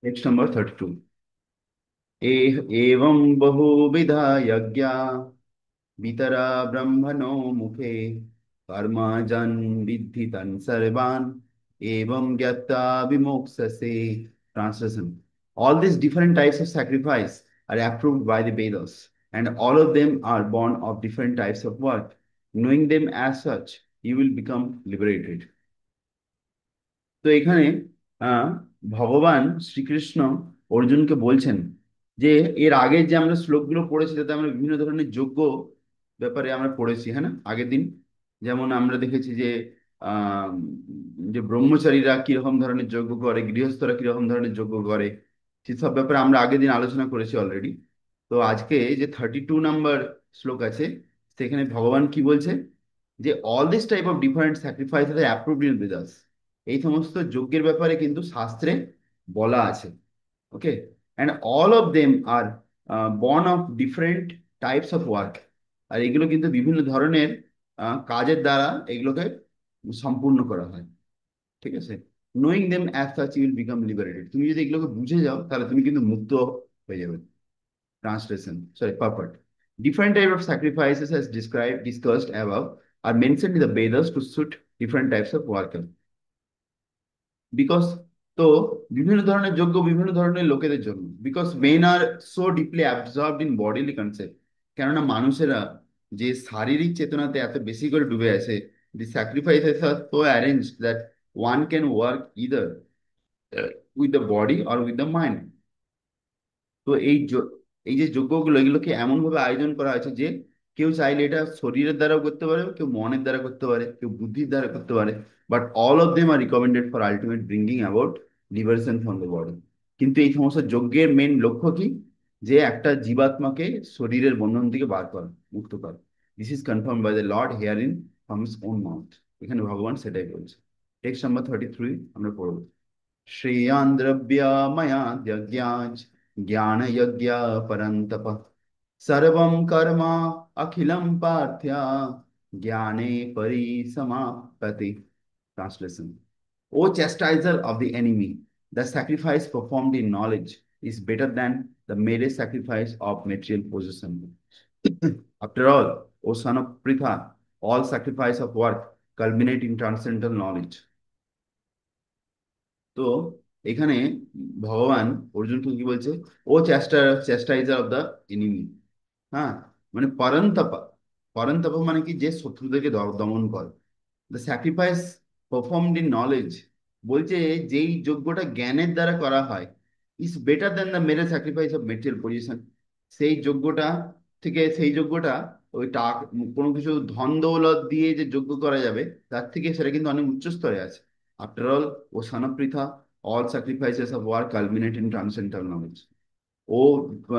Text number 32. एवं बहुविधा यज्ञा वितरा ब्रह्मणो मुखे कर्मजन् विद्धि तन् सर्वान् एवं ज्ञात्वा विमोक्ष्यसे. Translation. All these different types of sacrifice are approved by the Vedas, and all of them are born of different types of work. Knowing them as such, you will become liberated. তো এখানে আহ ভগবান শ্রীকৃষ্ণ অর্জুনকে বলছেন যে এর আগে যে আমরা শ্লোকগুলো পড়েছি তাতে আমরা বিভিন্ন ধরনের যজ্ঞ ব্যাপারে আমরা পড়েছি, হ্যাঁ না, আগের দিন। যেমন আমরা দেখেছি যে আহ যে ব্রহ্মচারীরা কিরকম ধরনের যজ্ঞ করে, গৃহস্থরা কিরকম ধরনের যজ্ঞ করে, সেসব ব্যাপারে আমরা আগের দিন আলোচনা করেছি অলরেডি। তো আজকে যে 32 নাম্বার শ্লোক আছে, সেখানে ভগবান কি বলছে যে all this type of different sacrifices are approved in Vedas. এই সমস্ত যজ্ঞের ব্যাপারে কিন্তু শাস্ত্রে বলা আছে। Okay, and all of them are born of different types of work. আর এগুলো কিন্তু বিভিন্ন ধরনের কাজের দ্বারা এগুলোকে সম্পূর্ণ করা হয়। ঠিক আছে, knowing them as such you will become liberated. তুমি যদি এগুলোকে বুঝে যাও তাহলে তুমি কিন্তু মুক্ত হয়ে যাবে। Translation, sorry, purport. Different type of sacrifices as discussed above are mentioned in the Vedas to suit different types of worker. Because, তো বিভিন্ন ধরনের যোগ্য বিভিন্ন ধরনের লোকেদের জন্য, because men are so deeply absorbed in bodily concept. কেননা মানুষেরা যে শারীরিক চেতনাতে এত বেশি করে ডুবে আছে, the sacrifices are so arrange that one can work either with the body or with the mind. তো এই যে যজ্ঞগুলো, এগুলোকে এমন ভাবে আয়োজন করা হয়েছে যে কেউ চাইলে এটা শরীরের দ্বারাও করতে পারে, কেউ মনের দ্বারা করতে পারে, কেউ বুদ্ধির দ্বারা করতে পারে। But all of them are recommended for ultimate bringing about liberation from the body. কিন্তু এই সমস্ত যজ্ঞের মেন লক্ষ্য কি? যে একটা জীবাত্মাকে শরীরের বন্ধন থেকে বার করা, মুক্ত করা। This is confirm by the lord here in from his own mouth. এখানে ভগবান সেটাই বলছে। টেক্সট নাম্বার 33 আমরা পড়ব। श्रेयान् द्रव्यमया यज्ञाज् ज्ञानयज्ञ परन्तप सर्वं कर्म अखिलं पार्थ्य ज्ञाने परिसमाप्यते. Translation. O chastiser of the enemy, the sacrifice performed in knowledge is better than the mere sacrifice of material possession. After all, O son of Pritha, all sacrifice of work culminate in transcendental knowledge. তো এখানে ভগবান অর্জুনকে কি বলছে? ও চেস্টাইজার of the enemy. হ্যাঁ, মানে পরন্তপা। পরন্তপা মানে কি? যে শত্রুদেরকে দমন করে। The sacrifice performed in knowledge, বলছে যেই যজ্ঞটা জ্ঞানের দ্বারা করা হয়, ইজ বেটার দ্যান দ্য মেরে স্যাক্রিফাইস অফ মেটেরিয়াল পজিশন। সেই যজ্ঞটা সেই যজ্ঞটা ওই টাকা, কোনো কিছু ধন দৌলত দিয়ে যে যজ্ঞ করা যাবে, তার থেকে সেটা কিন্তু অনেক উচ্চ স্তরে আছে। After all, O son of Pritha, all sacrifices of work culminate in transcendental knowledge. O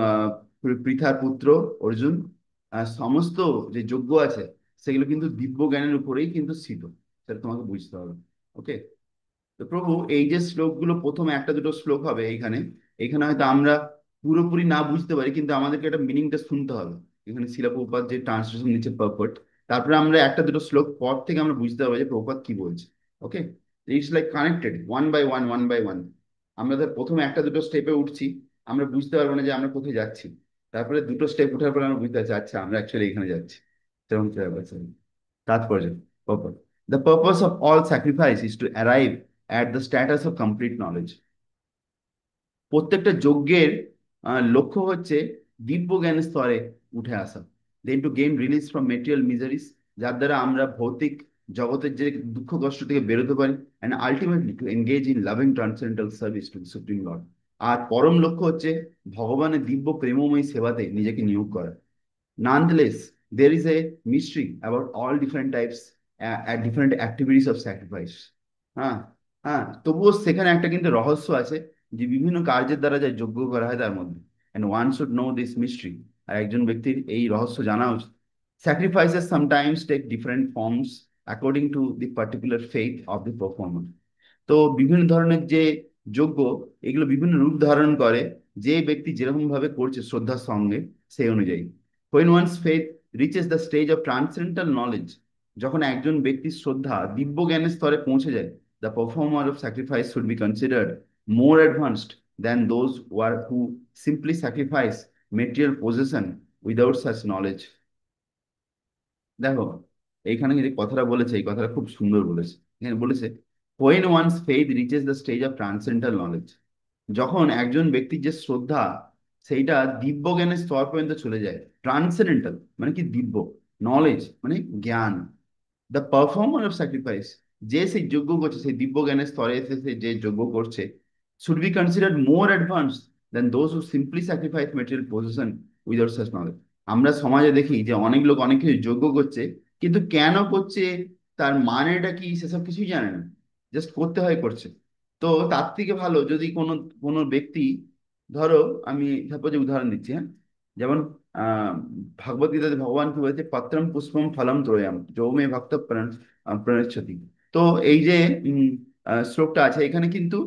ah, পৃথার পুত্র অর্জুন, সমস্ত যে যজ্ঞ আছে সেগুলো কিন্তু দিব্য জ্ঞানের উপরেই কিন্তু স্থিত। সেটা তোমাকে বুঝতে হবে। ওকে, তো প্রভু এই যে শ্লোকগুলো, প্রথমে একটা দুটো শ্লোক হবে এইখানে, এখানে হয়তো আমরা পুরোপুরি না বুঝতে পারি, কিন্তু আমাদেরকে একটা মিনিংটা শুনতে হবে। এখানে শিলা প্রভুপাদ যে ট্রান্সলেশন নিচ্ছে পারপট, তারপরে আমরা একটা দুটো শ্লোক পর থেকে আমরা বুঝতে পারবো যে প্রভুপাদ কি বলছে। Okay, it's like connected one by one, one by one. আমরা ধর প্রথমে একটা দুটো স্টেপে উঠছি, আমরা বুঝতে পারবো না যে আমরা কোথায় যাচ্ছি। তারপরে দুটো স্টেপ ওঠার পরে আমরা বুঝতে পারছি আচ্ছা আমরা অ্যাকচুয়ালি এখানে যাচ্ছি। সেরকম ব্যাপার স্যাপার। তাৎপর্য, purpose. The purpose of all sacrifice is to arrive at the status of complete knowledge. প্রত্যেকটা যজ্ঞের লক্ষ্য হচ্ছে দিব্য জ্ঞানের স্তরে উঠে আসা। Then to gain release from material miseries, যার দ্বারা আমরা ভৌতিক জগতের যে দুঃখ কষ্ট থেকে বেরোতে পারি, and ultimately to engage in loving transcendental service to supreme lord. আর পরম লক্ষ্য হচ্ছে ভগবানের দিব্য প্রেমময় সেবাতে নিজেকে নিয়োগ করা। Nonetheless, there is a mystery about all different types and different activities of sacrifice. হ্যাঁ, হ্যাঁ, তবুও সেখানে একটা কিন্তু রহস্য আছে যে বিভিন্ন কার্যের দ্বারা যা যজ্ঞ করা হয় তার মধ্যে। And one should know this mystery. আর একজন ব্যক্তির এই রহস্য জানা উচিত। Sacrifices sometimes take different forms according to the particular faith of the performer. তো বিভিন্ন ধরনের যে যজ্ঞ, এগুলো বিভিন্ন রূপ ধারণ করে, যে ব্যক্তি যেরকম ভাবে করছে শ্রদ্ধার সঙ্গে, সেই অনুযায়ী। When one's faith reaches the stage of transcendental knowledge, যখন একজন ব্যক্তির শ্রদ্ধা দিব্য জ্ঞানের স্তরে পৌঁছে যায়, the performer of sacrifice should be considered more advanced than those who simply sacrifice material possession without such knowledge. দেখো, এইখানে যে কথাটা বলেছে এই কথাটা খুব সুন্দর বলেছে। এখানে বলেছে when one's faith reaches the stage of transcendental knowledge, যখন একজন ব্যক্তির যে শ্রদ্ধা সেইটা দিব্য জ্ঞানের স্তর পর্যন্ত চলে যায়। ট্রান্সেন্ডেন্টাল মানে কি? দিব্য। নলেজ মানে জ্ঞান। দ্য পারফর্মার অফ স্যাক্রিফাইস, যে সেই যজ্ঞ করছে, সেই দিব্য জ্ঞানের স্তরে এসে সে যে যজ্ঞ করছে, should be considered more advance then those who simply sacrifice material position without such knowledge. আমরা সমাজে দেখি যে অনেক লোক অনেক কিছু যজ্ঞ করছে, কিন্তু কেন করছে, তার মানেটা কি, সেসব কিছুই জানে না, জাস্ট করতে হয় করছে। তো তার থেকে ভালো যদি কোনো কোনো ব্যক্তি, ধরো আমি সাপোজ উদাহরণ দিচ্ছি, হ্যাঁ, যেমন আহ ভাগবত গীতাতে ভগবান কি বলেছে, পত্রম পুষ্পম ফলম ত্রয়াম যৌ মে ভক্ত প্রণচ্ছতি। তো এই যে শ্লোকটা আছে এখানে কিন্তু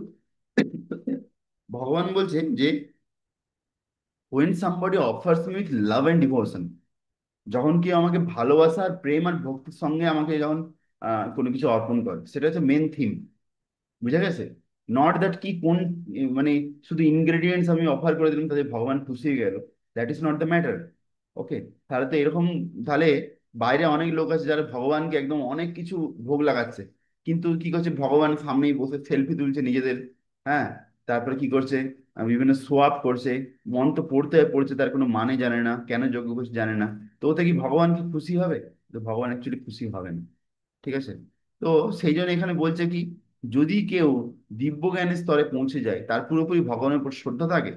ভগবান বলছেন যে when somebody offers me with love and devotion, যখন কি আমাকে ভালোবাসা আর প্রেম আর ভক্তির সঙ্গে আমাকে যখন কোনো কিছু অর্পণ করে, সেটা হচ্ছে মেন থিম। বুঝা গেছে? নট দ্যাট কি কোন মানে শুধু ইনগ্রেডিয়েন্টস আমি অফার করে দিলাম তাদের ভগবান খুশি হয়ে গেল, that is not the matter. Okay, তাহলে তো এরকম, তাহলে বাইরে অনেক লোক আছে যারা ভগবানকে একদম অনেক কিছু ভোগ লাগাচ্ছে, কিন্তু কি করছে, ভগবান সামনেই বসে সেলফি তুলছে নিজেদের, হ্যাঁ, তারপরে কি করছে, বিভিন্ন শো আপ করছে, মন্ত্র পড়তে হয় পড়ছে, তার কোনো মানে জানে না, কেন যজ্ঞ করছে জানে না। তো ওতে কি ভগবান কি খুশি হবে? তো ভগবান অ্যাকচুয়ালি খুশি হবে না। ঠিক আছে? তো সেই জন্য এখানে বলছে কি, যদি কেউ দিব্য জ্ঞানের স্তরে পৌঁছে যায়, তার পুরোপুরি ভগবানের উপর শ্রদ্ধা থাকে,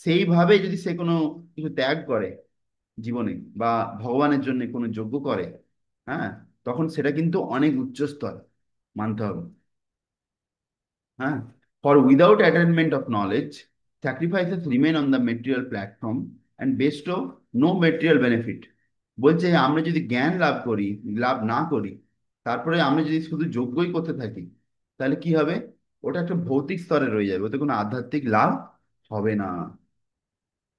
সেইভাবে যদি সে কোনো কিছু ত্যাগ করে জীবনে, বা ভগবানের জন্য কোনো যজ্ঞ করে, হ্যাঁ, তখন সেটা কিন্তু অনেক উচ্চ স্তর, মানতে হবে। হ্যাঁ, for without attainment of knowledge sacrifices remain on the material platform and best of no material benefit. বলছে আমরা যদি জ্ঞান লাভ করি, লাভ না করি, তারপরে আমরা যদি শুধু যজ্ঞই করতে থাকি, তাহলে কি হবে? ওটা একটা ভৌতিক স্তরে রয়ে যাবে, ওতে কোনো আধ্যাত্মিক লাভ হবে না।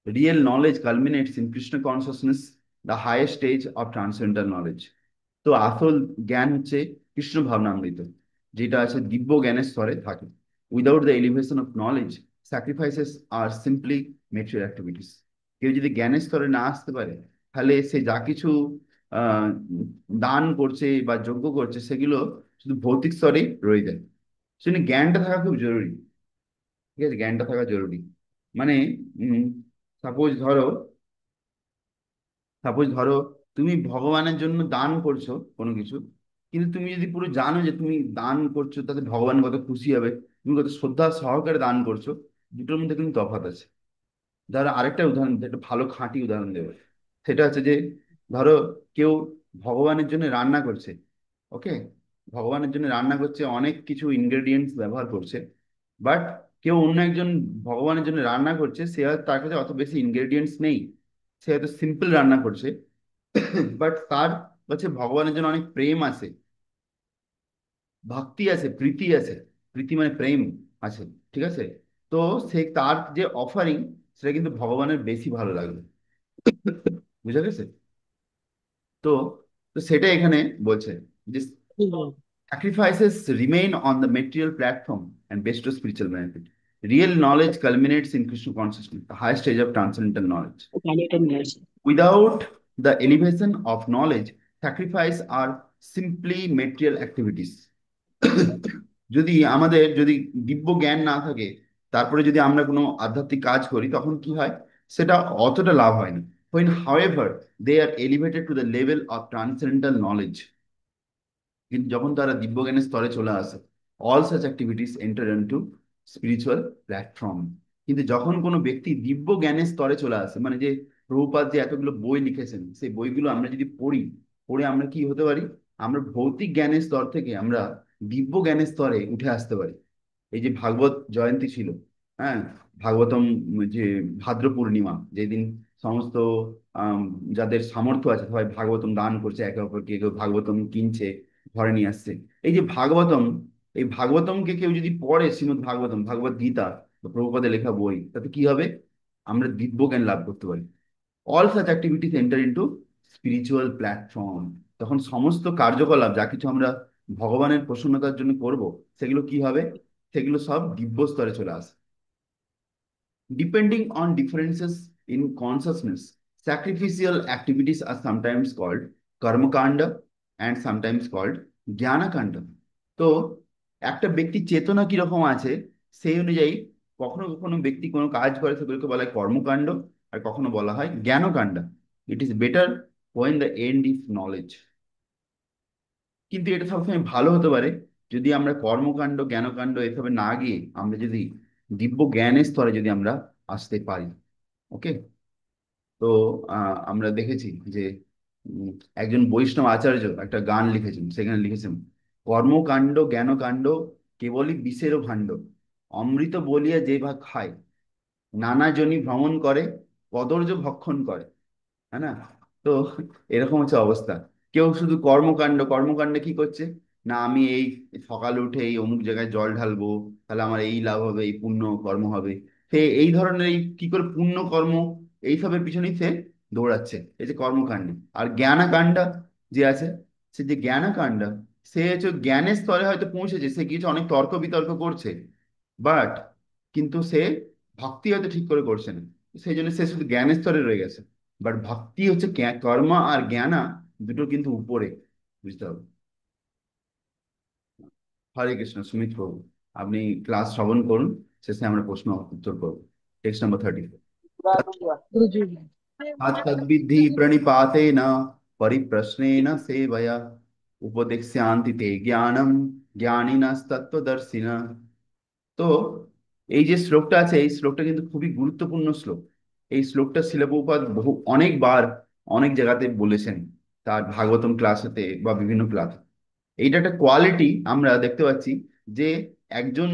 Real knowledge culminates in Krishna consciousness, the highest stage of transcendental knowledge. তো আসল জ্ঞান হচ্ছে কৃষ্ণ ভাবনামৃত, যেটা আছে দিব্য জ্ঞানের স্তরে থাকে। Without the elevation of knowledge sacrifices are simply material activities. কেউ যদি জ্ঞানের স্তরে না আসতে পারে, তাহলে সে যা কিছু আহ দান করছে বা যজ্ঞ করছে, সেগুলো শুধু ভৌতিক স্তরেই রয়ে যায়। সেজন্য জ্ঞানটা থাকা খুব জরুরি। ঠিক আছে, জ্ঞানটা থাকা জরুরি। মানে সাপোজ ধরো, তুমি ভগবানের জন্য দান করছো কোনো কিছু, কিন্তু তুমি যদি পুরো জানো যে তুমি দান করছো তাতে ভগবান কত খুশি হবে, তুমি কত শ্রদ্ধা সহকারে দান করছো, দুটোর মধ্যে কিন্তু তফাৎ আছে। ধরো আরেকটা উদাহরণ দিই, একটা ভালো খাঁটি উদাহরণ দেবো। সেটা হচ্ছে যে, ধরো কেউ ভগবানের জন্য রান্না করছে। ওকে, ভগবানের জন্য রান্না করছে, অনেক কিছু ইনগ্রেডিয়েন্টস ব্যবহার করছে, বাট কেউ অন্য একজন ভগবানের জন্য রান্না করছে, সে হয়তো তার কাছে অত বেশি ইনগ্রেডিয়েন্টস নেই, সে হয়তো সিম্পল রান্না করছে, বাট তার কাছে ভগবানের জন্য অনেক প্রেম আছে, ভক্তি আছে, প্রীতি আছে। প্রীতি মানে প্রেম আছে। ঠিক আছে? তো সে তার যে অফারিং, সেটা কিন্তু ভগবানের বেশি ভালো লাগবে। বুঝা গেছে? তো তো সেটা এখানে বলছে যে হুম। sacrifices remain on the material platform and bestow spiritual benefit. Real knowledge culminates in Krishna consciousness, the highest stage of transcendental knowledge. ওখানে এটা নিয়ে আসে। Without the elevation of knowledge, sacrifice are simply material activities. যদি দিব্য জ্ঞান না থাকে, তারপরে যদি আমরা কোনো আধ্যাত্মিক কাজ করি, তখন কি হয়, সেটা অতটা লাভ হয় না। When, however, they are elevated to the level of transcendental knowledge, কিন্তু যখন তারা দিব্যজ্ঞানের স্তরে চলে আসে, all such activities enter into spiritual platform. কিন্তু যখন কোনো ব্যক্তি দিব্য জ্ঞানের স্তরে চলে আসে, মানে যে প্রভুপাদ যে এতগুলো বই লিখেছেন, সেই বইগুলো আমরা যদি পড়ি, পড়ে আমরা কি হতে পারি, আমরা ভৌতিক জ্ঞানের স্তর থেকে আমরা দিব্য জ্ঞানের স্তরে উঠে আসতে পারি। এই যে ভাগবত জয়ন্তী ছিল, হ্যাঁ, ভাগবতম, যে ভাদ্র পূর্ণিমা যেদিন সমস্ত আম, যাদের সামর্থ্য আছে সবাই ভাগবতম দান করছে একে অপরকে, কেউ ভাগবতম কিনছে, ঘরে নিয়ে আসছে। এই যে ভাগবতম, এই ভাগবতমকে কেউ যদি পড়ে, শ্রীমদ্ ভাগবতম, ভগবত গীতা বা প্রভুপাদের লেখা বই, তাতে কি হবে, আমরা দিব্য জ্ঞান লাভ করতে পারি। All such activities enter into spiritual platform. তখন সমস্ত কার্যকলাপ যা কিছু আমরা ভগবানের প্রসন্নতার জন্য করব, সেগুলো কি হবে, সেগুলো সব দিব্য স্তরে চলে আসে। Depending on differences in consciousness, sacrificial activities are sometimes called karma kanda and sometimes called জ্ঞানা kanda. তো একটা ব্যক্তির চেতনা কিরকম আছে সেই অনুযায়ী কখনো কখনো ব্যক্তি কোনো কাজ করে সেগুলোকে বলা হয় কর্মকাণ্ড, আর কখনো বলা হয় জ্ঞানকাণ্ড। It is better when the end is knowledge। কিন্তু এটা সবসময় ভালো হতে পারে যদি আমরা কর্মকাণ্ড জ্ঞানকাণ্ড এসবে না গিয়ে আমরা যদি দিব্য জ্ঞানের স্তরে যদি আমরা আসতে পারি। ওকে। তো আমরা দেখেছি যে উম, একজন বৈষ্ণব আচার্য একটা গান লিখেছেন, সেখানে লিখেছেন, কর্মকাণ্ড জ্ঞানকাণ্ড কেবলই বিষেরও ভাণ্ড, অমৃত বলিয়া যে ভাগ খায়, নানা জনি ভ্রমণ করে, কদর্য ভক্ষণ করে। হ্যাঁ না? তো এরকম হচ্ছে অবস্থা। কেউ শুধু কর্মকাণ্ড, কর্মকাণ্ডে কি করছে, না আমি এই সকালে উঠে এই অমুক জায়গায় জল ঢালবো, তাহলে আমার এই লাভ হবে, এই পুণ্য কর্ম হবে। সে এই ধরনের এই কি করে পুণ্য কর্ম এইসবের পিছনেই সে দৌড়াচ্ছে, এই যে কর্মকাণ্ড। আর জ্ঞানাকাণ্ডা যে আছে, সে যে জ্ঞানাকাণ্ডা, সে হচ্ছে জ্ঞানের স্তরে হয়তো পৌঁছেছে, সে কিছু অনেক তর্ক বিতর্ক করছে, বাট কিন্তু সে ভক্তি হয়তো ঠিক করে করছে না, সেই জন্য সে শুধু জ্ঞানের স্তরে রয়ে গেছে। বাট ভক্তি হচ্ছে কর্ম আর জ্ঞানা দুটো কিন্তু উপরে, বুঝতে হবে। হরে কৃষ্ণ। সুমিত প্রভু, আপনি ক্লাস শ্রবণ করুন, শেষে আমরা প্রশ্ন উত্তর করবো। Text number 34। गुरुजी। तद्विद्धि प्रणिपातेन परिप्रश्नेन सेवया उपदेक्ष्यान्ति ते ज्ञानम জ্ঞানিনস্তত্ত্বদর্শিনঃ। তো এই যে শ্লোকটা আছে, এই শ্লোকটা কিন্তু খুবই গুরুত্বপূর্ণ শ্লোক। এই শ্লোকটা শিলা প্রভুপাদ বহু অনেকবার অনেক জায়গাতে বলেছেন, তার ভাগবতম ক্লাসেতে বা বিভিন্ন ক্লাস। এইটা একটা কোয়ালিটি আমরা দেখতে পাচ্ছি যে একজন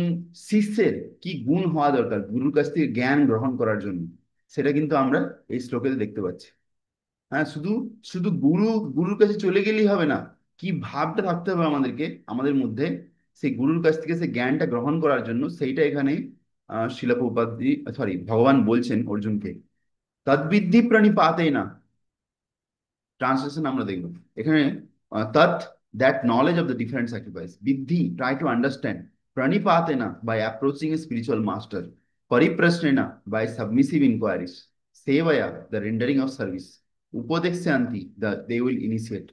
শিষ্যের কি গুণ হওয়া দরকার গুরুর কাছ থেকে জ্ঞান গ্রহণ করার জন্য, সেটা কিন্তু আমরা এই শ্লোকে দেখতে পাচ্ছি। হ্যাঁ, শুধু শুধু গুরুর কাছে চলে গেলেই হবে না, কি ভাবটা থাকতে হবে আমাদেরকে, আমাদের মধ্যে সেই গুরুর কাছ থেকে সেই জ্ঞানটা গ্রহণ করার জন্য, সেইটা এখানে শিলা প্রভুপাদ, সরি, ভগবান বলছেন অর্জুনকে। তদ্বিদ্ধি প্রণিপাতেই না, ট্রান্সলেশন আমরা দেখব এখানে। তৎ, that knowledge of the different sacrifice, বিদ্ধি ট্রাই টু আন্ডারস্ট্যান্ড, প্রণিপাতেনা by approaching a spiritual master, পরিপ্রশ্নেনা বাই সাবমিসিভ ইনকোয়ারিজ, সেবয়া দ্য রেন্ডারিং অফ সার্ভিস, উপদেক্ষ্যান্তি দ্য দে উইল ইনিশিয়েট,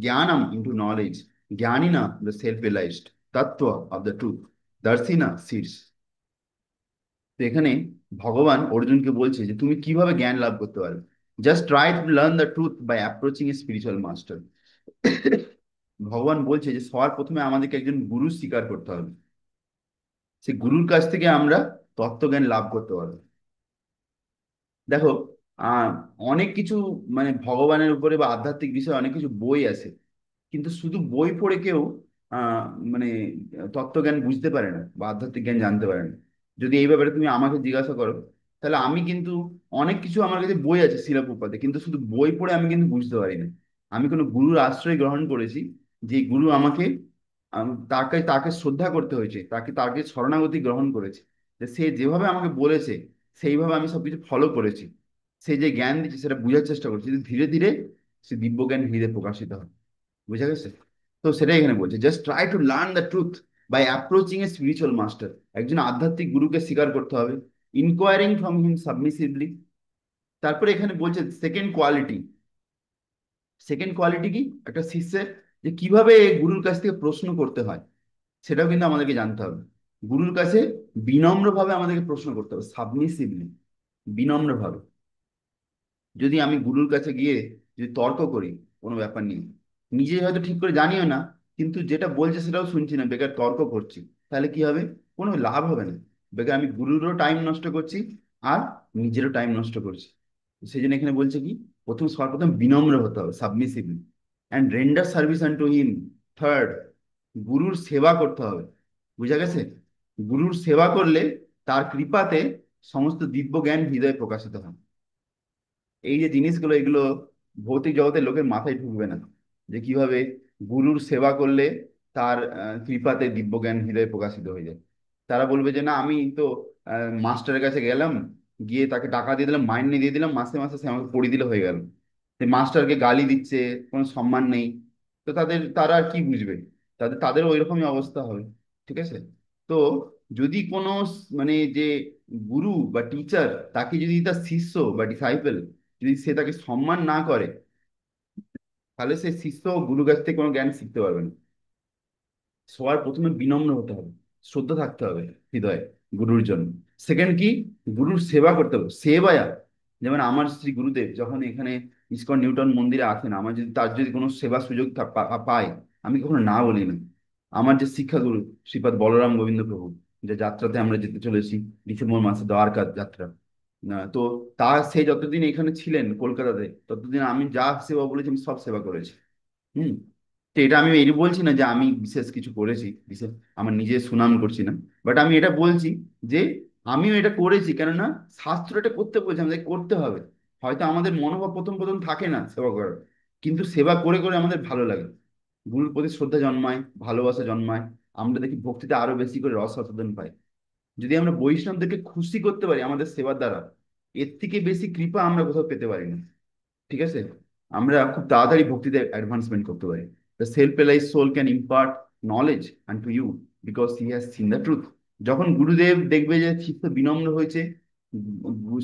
জ্ঞানম ইন্টু নলেজ, জ্ঞানিনা দ্য সেলফ রিয়েলাইজড, তত্ত্ব অফ দ্য ট্রুথ, দর্শিনা seers. তো এখানে ভগবান অর্জুনকে বলছে যে তুমি কিভাবে জ্ঞান লাভ করতে পারবে। Just try to learn the truth by approaching a spiritual master. ভগবান বলছে যে সবার প্রথমে আমাদেরকে একজন গুরু স্বীকার করতে হবে, সেই গুরুর কাছ থেকে আমরা তত্ত্বজ্ঞান লাভ করতে পারবো। দেখো, আহ অনেক কিছু মানে ভগবানের উপরে বা আধ্যাত্মিক বিষয়ে অনেক কিছু বই আছে, কিন্তু শুধু বই পড়ে কেউ আহ মানে তত্ত্বজ্ঞান বুঝতে পারে না বা আধ্যাত্মিক জ্ঞান জানতে পারে না। যদি এই ব্যাপারে তুমি আমাকে জিজ্ঞাসা করো, তাহলে আমি কিন্তু অনেক কিছু আমার কাছে বই আছে শিলাপ্রপাতে, কিন্তু শুধু বই পড়ে আমি কিন্তু বুঝতে পারি না। আমি কোনো গুরুর আশ্রয় গ্রহণ করেছি, যে গুরু আমাকে তাকে তাকে শ্রদ্ধা করতে হয়েছে, তাকে তাকে শরণাগতি গ্রহণ করেছে, যে সে যেভাবে আমাকে বলেছে সেইভাবে আমি সবকিছু ফলো করেছি। সে যে জ্ঞান দিচ্ছে সেটা বোঝার চেষ্টা করছি, ধীরে ধীরে সে দিব্য জ্ঞান হৃদয়ে প্রকাশিত হয়। বুঝা গেছে? তো সেটাই এখানে বলছে, just try to learn the truth by approaching a spiritual master. একজন আধ্যাত্মিক গুরুকে স্বীকার করতে হবে, ইনকোয়ারিং ফ্রম হিম সাবমিসিভলি। তারপরে এখানে বলছে সেকেন্ড কোয়ালিটি। সেকেন্ড কোয়ালিটি কি একটা শিষ্যের, যে কিভাবে গুরুর কাছ থেকে প্রশ্ন করতে হয়, সেটাও কিন্তু আমাদেরকে জানতে হবে। গুরুর কাছে বিনম্রভাবে আমাদেরকে প্রশ্ন করতে হবে, সাবমিসিভলি, বিনম্রভাবে। যদি আমি গুরুর কাছে গিয়ে যদি তর্ক করি কোনো ব্যাপার নিয়ে, নিজে হয়তো ঠিক করে জানিও না, কিন্তু যেটা বলছে সেটাও শুনছি না, বেকার তর্ক করছি, তাহলে কি হবে? কোনো লাভ হবে না। বেকার আমি গুরুরও টাইম নষ্ট করছি, আর নিজেরও টাইম নষ্ট করছি। সেই জন্য এখানে বলছে কি, সর্বপ্রথম বিনম্র হতে হবে, submissively, and render service unto him. Third, গুরুর সেবা করতে হবে। বুঝা গেছে? গুরুর সেবা করলে তার কৃপাতে সমস্ত দিব্য জ্ঞান হৃদয়ে প্রকাশিত হয়। এই যে জিনিসগুলো, এগুলো ভৌতিক জগতের লোকের মাথায় ঢুকবে না, যে কিভাবে গুরুর সেবা করলে তার কৃপাতে দিব্যজ্ঞান হৃদয়ে প্রকাশিত হয়ে যায়। তারা বলবে যে না, আমি তো মাস্টারের কাছে গেলাম, গিয়ে তাকে টাকা দিয়ে দিলাম, মাইনে দিয়ে দিলাম, মাসে মাসে সে আমাকে পড়িয়ে দিলে হয়ে গেল। সে মাস্টারকে গালি দিচ্ছে, কোনো সম্মান নেই। তো তারা আর কি বুঝবে? তাদেরও ওই রকমই অবস্থা হবে। ঠিক আছে? তো যদি কোনো মানে যে গুরু বা টিচার, তাকে যদি তার শিষ্য বা ডিসাইপল যদি সে তাকে সম্মান না করে, তাহলে সে শিষ্য ও গুরু কাছ থেকে কোনো জ্ঞান শিখতে পারবে না। সবার প্রথমে বিনম্র হতে হবে, শ্রদ্ধা থাকতে হবে হৃদয়ে গুরুর জন্য। সেকেন্ড কি, গুরুর সেবা করতে হবে, সেবায়া। যেমন আমার শ্রী গুরুদেব যখন এখানে ইসকন নিউটন মন্দিরে আসেন, আমার যদি তার যদি কোনো সেবা সুযোগ পাই, আমি কখনো না বলি না। আমার যে শিক্ষাগুরু শ্রীপাদ বলরাম গোবিন্দ প্রভু, যে যাত্রাতে আমরা যেতে চলেছি ডিসেম্বর মাসে, দ্বারকা যাত্রা, তো সে যতদিন এখানে ছিলেন কলকাতাতে, ততদিন আমি যা সেবা বলেছি আমি সব সেবা করেছি। হুম। তো এটা আমি এই বলছি না যে আমি বিশেষ কিছু করেছি, বিশেষ আমার নিজের সুনাম করছি না, বাট আমি এটা বলছি যে আমিও এটা করেছি, কেননা শাস্ত্র এটা করতে বলছে, আমাদের করতে হবে। হয়তো আমাদের মনোভাব প্রথম প্রথম থাকে না সেবা করার, কিন্তু সেবা করে করে আমাদের ভালো লাগে, গুরুর প্রতি শ্রদ্ধা জন্মায়, ভালোবাসা জন্মায়। আমরা দেখি ভক্তিতে আরো বেশি করে রস আস্বাদন পাই। যদি আমরা বৈষ্ণবদেরকে খুশি করতে পারি আমাদের সেবার দ্বারা, এর থেকে বেশি কৃপা আমরা কোথাও পেতে পারি না। ঠিক আছে, আমরা খুব তাড়াতাড়ি ভক্তিতে অ্যাডভান্সমেন্ট করতে পারি। The self realize soul can impart knowledge and to you, because he has seen the truth. যখন গুরুদেব দেখবে যে শিষ্য বিনম্র হয়েছে,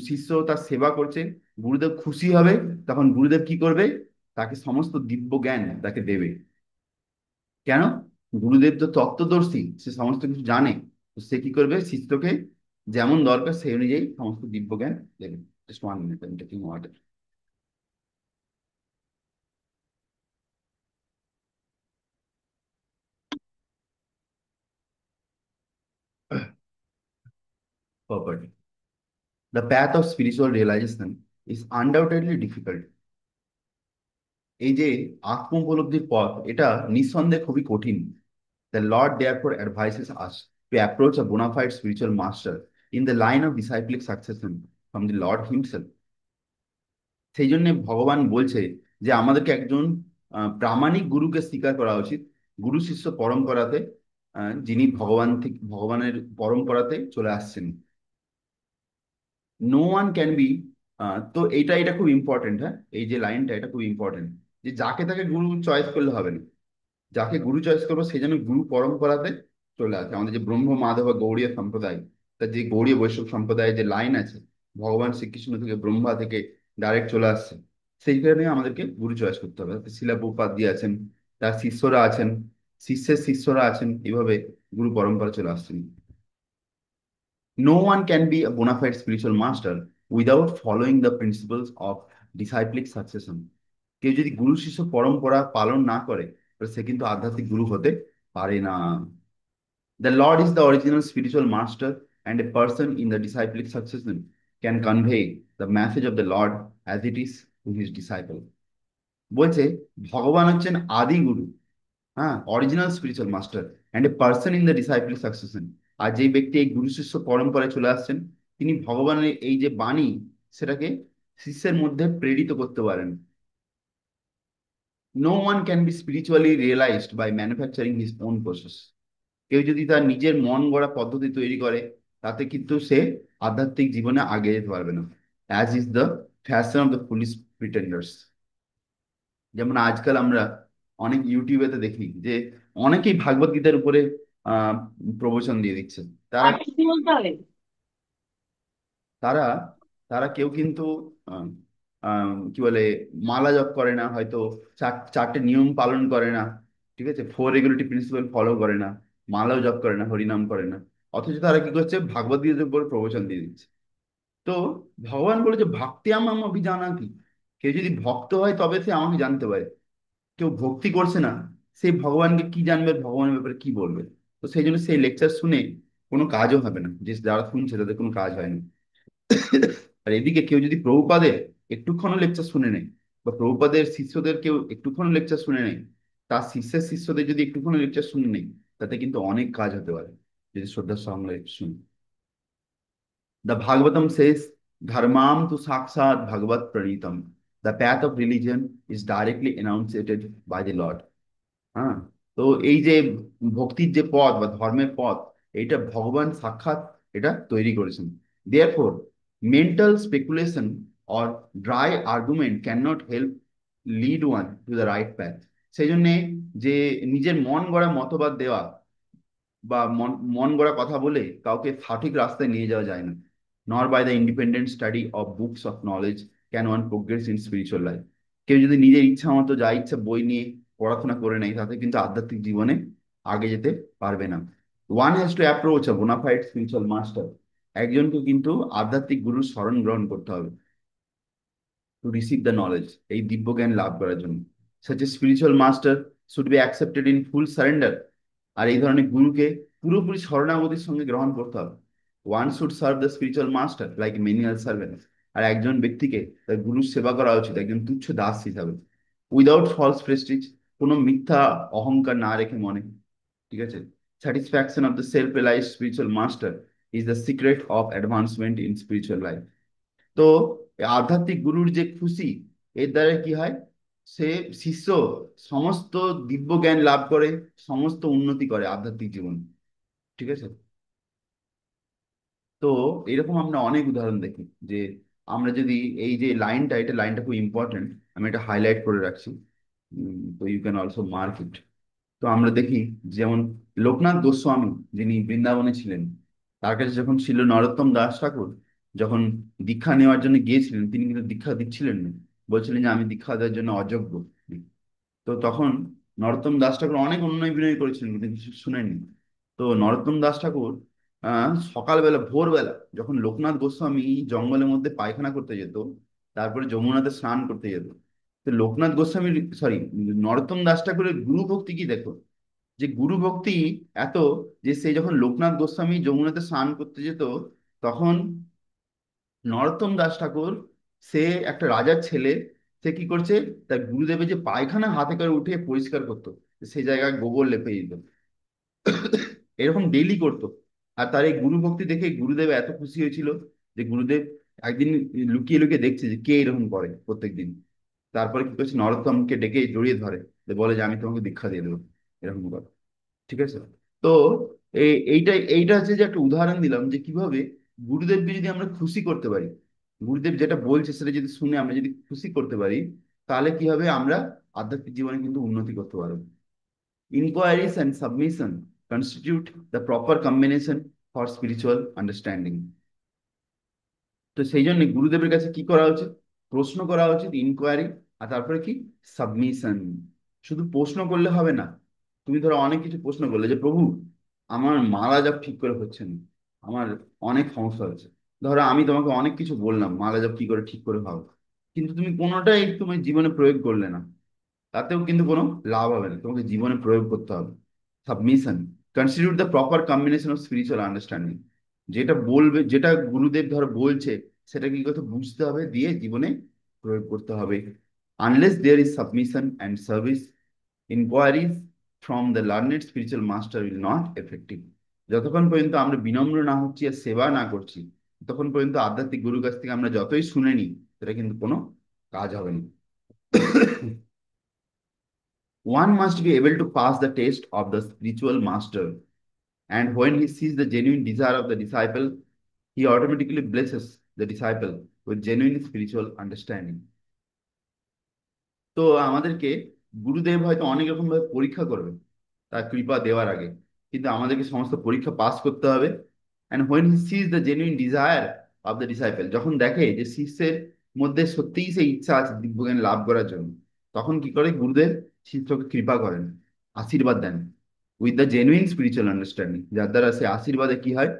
শিষ্য তার সেবা করছে, গুরুদেব খুশি হবে। তখন গুরুদেব কি করবে, তাকে সমস্ত দিব্য জ্ঞান তাকে দেবে। কেন? গুরুদেব তো তত্ত্বদর্শী, সে সমস্ত কিছু জানে। তো সে কি করবে, শিষ্যকে যেমন দরকার সেই অনুযায়ী সমস্ত দিব্য জ্ঞান দেবে। Just 1 minute, I'm taking water. Perfect. The path of spiritual realization is undoubtedly difficult. এই যে আত্ম উপলব্ধির পথ, এটা নিঃসন্দেহে খুবই কঠিন। The Lord therefore advises us to approach a bona fide spiritual master in the line of disciplic succession from the Lord himself. সেই জন্য ভগবান বলছে যে আমাদেরকে একজন প্রামাণিক গুরুকে স্বীকার করা উচিত, গুরু শিষ্য পরম্পরাতে, যিনি ভগবান থেকে, ভগবানের পরম্পরাতে চলে আসছেন। নো ওয়ান ক্যান বি, তো এটা খুব ইম্পর্টেন্ট। হ্যাঁ, এই যে লাইনটা, এটা খুব ইম্পর্টেন্ট, যে যাকে তাকে গুরু চয়েস করলে হবে না। যাকে গুরু চয়েস করবো সে যেন গুরু পরম্পরাতে চলে আসে। আমাদের যে ব্রহ্ম মাধব বা গৌড়ীয় সম্প্রদায়, তার যে গৌড়ীয় বৈষ্ণব সম্প্রদায়ের যে লাইন আছে, ভগবান শ্রীকৃষ্ণ থেকে ব্রহ্মা থেকে ডাইরেক্ট চলে আসছে, সেই কারণে আমাদেরকে গুরু চয়েস করতে হবে। শিলা প্রভুপাদ জি আছেন, তার শিষ্যরা আছেন, শিষ্যের শিষ্যরা আছেন, এইভাবে গুরু পরম্পরা চলে আসছেন। No one can be a bona fide spiritual master without following the principles of disciplic succession. কেউ যদি গুরু শিষ্য পরম্পরা পালন না করে, তাহলে সে কিন্তু আধ্যাত্মিক গুরু হতে পারে না। The Lord is the original spiritual master, and a person in the disciplic succession can convey the message of the Lord as it is to his disciple. বলছে ভগবান হচ্ছেন আদি গুরু, হ্যাঁ, original spiritual master, and a person in the disciple succession. আর যে ব্যক্তি এই গুরু শিষ্য পরম্পরায় চলে আসছেন, তিনি ভগবানের এই যে বাণী, সেটাকে শিষ্যের মধ্যে প্রেরিত করতে পারেন। No one can be spiritually realized by manufacturing his own process. কেউ যদি তার নিজের মন গড়া পদ্ধতি তৈরি করে, তাতে কিন্তু সে আধ্যাত্মিক জীবনে আগে যেতে পারবে না। As is the fashion of the foolish pretenders. যেমন আজকাল আমরা অনেক ইউটিউবেতে দেখি যে অনেকেই ভাগবত গীতার উপরে আহ প্রবচন দিয়ে দিচ্ছে। তারা আগে কি বলতে হবে? তারা তারা কেউ কিন্তু আহ, কি বলে, মালা জপ করে না হয়তো, চারটে নিয়ম পালন করে না, ঠিক আছে, 4 রেগুলেটরি প্রিন্সিপাল ফলো করে না, মালাও জপ করে না, হরিনাম করে না, অথচ তারা কি করছে, ভাগবত গীতার উপর প্রবচন দিয়ে দিচ্ছে। তো ভগবান বলেছে ভক্তি আমাম অভিজানা কি, কেউ যদি ভক্ত হয় তবে সে আমাকে জানতে পারে। কেউ ভক্তি করছে না, সেই ভগবানকে কি জানবে, ভগবানের ব্যাপারে কি বলবে? তো সেই জন্য সেই লেকচার শুনে কোনো কাজও হবে না, যে যারা শুনছে তাদের কোনো কাজ হয় না। আর এদিকে কেউ যদি প্রভুপাদের একটুক্ষণ লেকচার শুনে নেয়, বা প্রভুপাদের শিষ্যদের কেউ একটুক্ষণ লেকচার শুনে নেয়, তার শিষ্যের শিষ্যদের যদি একটুক্ষণ লেকচার শুনে নেয়, তাতে কিন্তু অনেক কাজ হতে পারে, যদি শ্রদ্ধার সঙ্গে শুনি। The Bhagavatam says, Dharmam tu sakshat Bhagavat pranitam. The path of religion is directly enunciated by the Lord. হ্যাঁ, তো এই যে ভক্তির যে পথ বা ধর্মের পথ, এটা ভগবান সাক্ষাৎ এটা তৈরি করেছেন। Therefore mental speculation or dry argument can not help lead one to the right path. সেই জন্যে যে নিজের মন গড়া মতবাদ দেওয়া, বা মন মন গড়া কথা বলে কাউকে সঠিক রাস্তায় নিয়ে যাওয়া যায় না। Nor by the independent study of books of knowledge can one progress in spiritual life. কেউ যদি নিজের ইচ্ছা মতো যা ইচ্ছা বই নিয়ে পড়াশোনা করে নেয়, তাতে কিন্তু আধ্যাত্মিক জীবনে আগে যেতে পারবে না। One has to approach a bona fide spiritual master. একজনকে কিন্তু আধ্যাত্মিক গুরুর শরণ গ্রহণ করতে হবে টু রিসিভ দ্য নলেজ, এই দিব্য জ্ঞান লাভ করার জন্য। Such a spiritual master should be accepted in full surrender. আর এই ধরনের গুরুকে পুরোপুরি শরণাগতির সঙ্গে গ্রহণ করতে হবে। One should serve the spiritual master like menial servant. আর একজন ব্যক্তিকে তার গুরুর সেবা করা উচিত একজন তুচ্ছ দাস হিসাবে, উইদাউট ফলস প্রেস্টিজ, কোনো মিথ্যা অহংকার না রেখে মনে। ঠিক আছে? Satisfaction of the self realised spiritual master is the secret of advancement in spiritual life. তো এই আধ্যাত্মিক গুরুর যে খুশি, এর দ্বারা কি হয়, সে শিষ্য সমস্ত দিব্য জ্ঞান লাভ করে, সমস্ত উন্নতি করে আধ্যাত্মিক জীবন। ঠিক আছে? তো এরকম আমরা অনেক উদাহরণ দেখি যে আমরা যদি এই যে লাইনটা, এটা লাইনটা খুব ইম্পর্টেন্ট, আমি এটা হাইলাইট করে রাখছি। তো ইউ ক্যান অলসো মার্ক ইট। তো আমরা দেখি যেমন লোকনাথ গোস্বামী, যিনি বৃন্দাবনে ছিলেন, তার কাছে যখন ছিল নরোত্তম দাস ঠাকুর, যখন দীক্ষা নেওয়ার জন্য গিয়েছিলেন, তিনি কিন্তু দীক্ষা দিচ্ছিলেন না, বলছিলেন যে আমি দীক্ষা দেওয়ার জন্য অযোগ্য। তো তখন নরোত্তম দাস ঠাকুর অনেক অনুনয় বিনয় করেছিলেন, কিন্তু কিছু শুনেননি। তো নরোত্তম দাস ঠাকুর সকালবেলা ভোরবেলা যখন লোকনাথ গোস্বামী জঙ্গলের মধ্যে পায়খানা করতে যেত, তারপরে যমুনাতে স্নান করতে যেত, তো লোকনাথ গোস্বামীর, সরি, নরোত্তম দাস ঠাকুরের গুরু ভক্তি কি দেখো, যে গুরু ভক্তি এত, যে সে যখন লোকনাথ গোস্বামী যমুনাতে স্নান করতে যেত, তখন নরোত্তম দাস ঠাকুর, সে একটা রাজার ছেলে, সে কি করছে, তার গুরুদেবের যে পায়খানা হাতে করে উঠে পরিষ্কার করতো, সেই জায়গায় গোবর লেপে দিত, এরকম ডেইলি করতো। আর তার এই গুরু ভক্তি দেখে গুরুদেব এত খুশি হয়েছিল যে গুরুদেব একদিন লুকিয়ে লুকিয়ে দেখছে যে কে এরকম করে প্রত্যেকদিন। তারপরে কি করছে, নরোত্তমকে ডেকে জড়িয়ে ধরে, যে বলে যে আমি তোমাকে দীক্ষা দিয়ে দেবো, এরকম করে। ঠিক আছে? তো এইটা হচ্ছে যে একটা উদাহরণ দিলাম যে কিভাবে গুরুদেবকে যদি আমরা খুশি করতে পারি, গুরুদেব যেটা বলছে সেটা যদি শুনে আমরা যদি খুশি করতে পারি, তাহলে কি হবে, আমরা আধ্যাত্মিক জীবনে কিন্তু উন্নতি করতে পারবো। Inquiries and submission constitute the proper combination for spiritual understanding. তো সেই জন্য গুরুদেবের কাছে কি করা উচিত, প্রশ্ন করা উচিত, ইনকোয়ারি, আর তারপরে কি, সাবমিশন। শুধু প্রশ্ন করলে হবে না। তুমি ধরো অনেক কিছু প্রশ্ন করলে যে প্রভু, আমার মালা জপ ঠিক করে হচ্ছে না, আমার অনেক সমস্যা হচ্ছে। ধরো আমি তোমাকে অনেক কিছু বললাম মালা জপ কি করে ঠিক করে ভাবো, কিন্তু তুমি কোনোটাই তুমি জীবনে প্রয়োগ করলে না, তাতেও কিন্তু কোনো লাভ হবে না, তোমাকে জীবনে প্রয়োগ করতে হবে। Submission constitute the proper combination of spiritual understanding. যেটা বলবে, যেটা গুরুদেব ধর বলছে, সেটা কি কথা বুঝতে হবে, দিয়ে জীবনে প্রয়োগ করতে হবে। Unless there is submission and service, inquiries from the learned spiritual master will not effective. যতক্ষণ পর্যন্ত আমরা বিনম্র না হচ্ছি আর সেবা না করছি, ততক্ষণ পর্যন্ত আধ্যাত্মিক গুরুর কাছ থেকে আমরা যতই শুনে নিই, সেটা কিন্তু কোনো কাজ হবে না। One must be able to pass the test of the spiritual master, and when he sees the genuine desire of the disciple, he automatically blesses the disciple with genuine spiritual understanding. তো আমাদেরকে গুরুদেব হয়তো অনেক রকম ভাবে পরীক্ষা করবে তার কৃপা দেওয়ার আগে, কিন্তু আমাদেরকে সমস্ত পরীক্ষা পাস করতে হবে। And when he sees the genuine desire of the disciple, যখন দেখে যে শিষ্যের মধ্যে সত্যিই সেই ইচ্ছা আছে দিব্যজ্ঞান লাভ করার জন্য, তখন কি করে গুরুদেব শিষ্যকে কৃপা করেন, আশীর্বাদ দেন, with the genuine spiritual understanding, যার দ্বারা সে আশীর্বাদে কি হয়,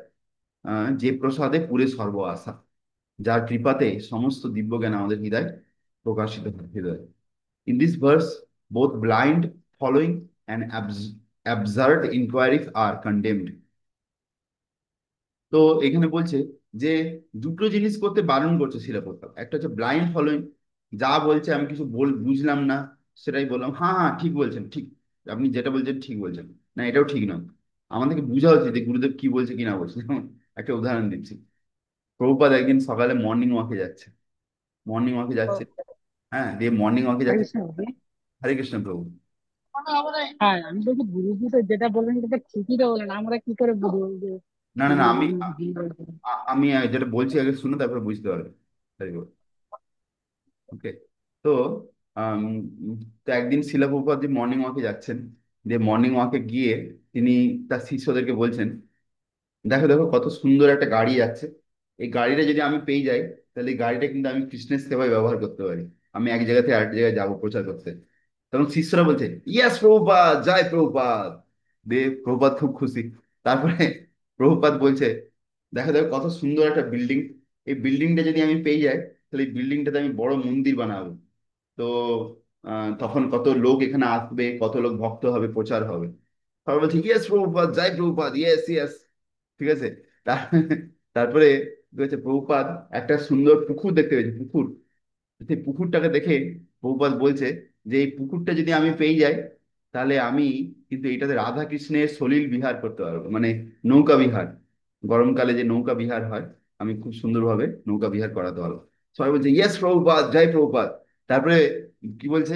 যে প্রসাদে পুরে সর্ব আশা, যার কৃপাতে সমস্ত দিব্যজ্ঞান আমাদের হৃদয় প্রকাশিত হয় হৃদয়। In this verse, both blind following and absurd inquiries are condemned. তো এখানে বলছে যে দুটো জিনিস করতে বারণ করছে শিলা প্রতাপ। একটা হচ্ছে ব্লাইন্ড ফলোইং, যা বলছে আমি কিছু বুঝলাম না, সেটাই বললাম, হ্যাঁ হ্যাঁ ঠিক বলছেন, ঠিক, আপনি যেটা বলছেন ঠিক বলছেন, না এটাও ঠিক নয়। আমাদেরকে বোঝা উচিত যে গুরুদেব কি বলছে কি না বলছে। যেমন একটা উদাহরণ দিচ্ছি, প্রভুপাদ একদিন সকালে মর্নিং ওয়াকে যাচ্ছে, মর্নিং ওয়াকে যাচ্ছে, হ্যাঁ, দিয়ে মর্নিং ওয়াকে হরে যাচ্ছে। কৃষ্ণ গুরুজি। হরে কৃষ্ণ প্রভু। হ্যাঁ, আমি বলছি গুরুজি তো যেটা বললেন সেটা ঠিকই তো বলেন, আমরা কি করে বুঝবো যে না না না, আমাদের আমি গুরুজি কি বলছেন? আমি যেটা বলছি আগে শুনে তারপরে বুঝতে পারবে। ওকে। তো আম, তো একদিন শিলা প্রভুপাদ যে মর্নিং ওয়াকে যাচ্ছেন, যে মর্নিং ওয়াকে গিয়ে তিনি তার শিষ্যদেরকে বলছেন, দেখো দেখো কত সুন্দর একটা গাড়ি যাচ্ছে, এই গাড়িটা যদি আমি পেয়ে যাই, তাহলে এই গাড়িটা কিন্তু আমি কৃষ্ণের সেবায় ব্যবহার করতে পারি, আমি এক জায়গা থেকে আরেক জায়গায় যাবো প্রচার করতে। তখন শিষ্যরা বলছে, ইয়েস প্রভুপাদ, জয় প্রভুপাদ। প্রভুপাদ খুব খুশি। তারপরে প্রভুপাদ বলছে, দেখো দেখো কত সুন্দর একটা বিল্ডিং, এই বিল্ডিংটা যদি আমি পেয়ে যাই, তাহলে এই বিল্ডিংটাতে আমি বড় মন্দির বানাবো। তো তখন কত লোক এখানে আসবে, কত লোক ভক্ত হবে, প্রচার হবে। সবাই বলছে, ইয়েস প্রভুপাদ, জয় প্রভুপাদ, ইয়েস ইয়েস। ঠিক আছে। তারপরে কি হচ্ছে, প্রভুপাদ একটা সুন্দর পুকুর দেখতে পেয়েছে, পুকুর। সেই পুকুরটাকে দেখে প্রভুপাদ বলছে যে এই পুকুরটা যদি আমি পেয়ে যাই, তাহলে আমি কিন্তু এটাতে রাধা কৃষ্ণের সলিল বিহার করতে পারবো, মানে নৌকা বিহার। গরমকালে যে নৌকা বিহার হয়, আমি খুব সুন্দরভাবে নৌকা বিহার করাতে পারবো। সবাই বলছে, ইয়েস প্রভুপাদ, জয় প্রভুপাদ। তারপরে কি বলছে,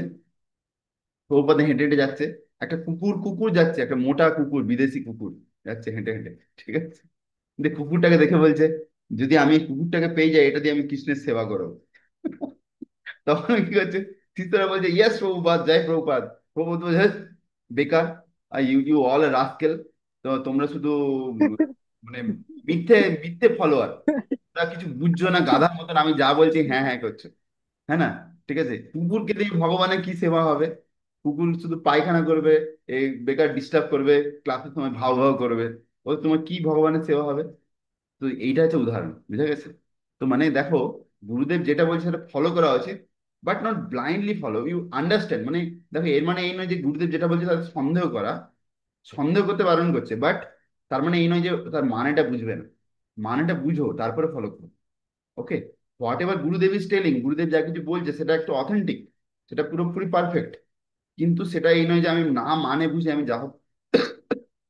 প্রভুপাদ হেঁটে হেঁটে যাচ্ছে, একটা কুকুর কুকুর যাচ্ছে, একটা মোটা কুকুর, বিদেশি কুকুর যাচ্ছে হেঁটে হেঁটে। ঠিক আছে। কিন্তু কুকুরটাকে দেখে বলছে, যদি আমি এই কুকুরটাকে পেয়ে যাই, এটা দিয়ে আমি কৃষ্ণের সেবা করবো। তখন কি হচ্ছে, শিষ্যরা বলছে, ইয়েস প্রভুপাদ, জয় প্রভুপাদ। প্রভুপাদ বলছে, "হেৎ, বেকার, ইউ ইউ অল রাস্কেল। তো তোমরা শুধু মানে মিথ্যে মিথ্যে ফলোয়ার, তোমরা কিছু বুঝছো না, গাধার মতন আমি যা বলছি হ্যাঁ হ্যাঁ করছো। হ্যাঁ না? ঠিক আছে, কুকুরকে দিয়ে ভগবানের কি সেবা হবে? কুকুর শুধু পায়খানা করবে, এই বেকার ডিস্টার্ব করবে, ক্লাসের সময় ভাও ভাও করবে, ও তোমার কি ভগবানের সেবা হবে? তো এইটা হচ্ছে উদাহরণ, বুঝা গেছে? তো মানে দেখো, গুরুদেব যেটা বলছে সেটা ফলো করা উচিত, but not blindly follow, you understand. মানে দেখো, এর মানে এই নয় যে গুরুদেব যেটা বলছে তার সন্দেহ করা, সন্দেহ করতে বারণ করছে, বাট তার মানে এই নয় যে তার মানেটা বুঝবে না। মানেটা বুঝো, তারপরে ফলো করো। ওকে। হোয়াট এভার গুরুদেব ইজ টেলিং, গুরুদেব যা কিছু বলছে সেটা একটু অথেন্টিক, সেটা পুরোপুরি পারফেক্ট, কিন্তু সেটা এই নয় যে আমি না মানে বুঝে আমি যা হোক।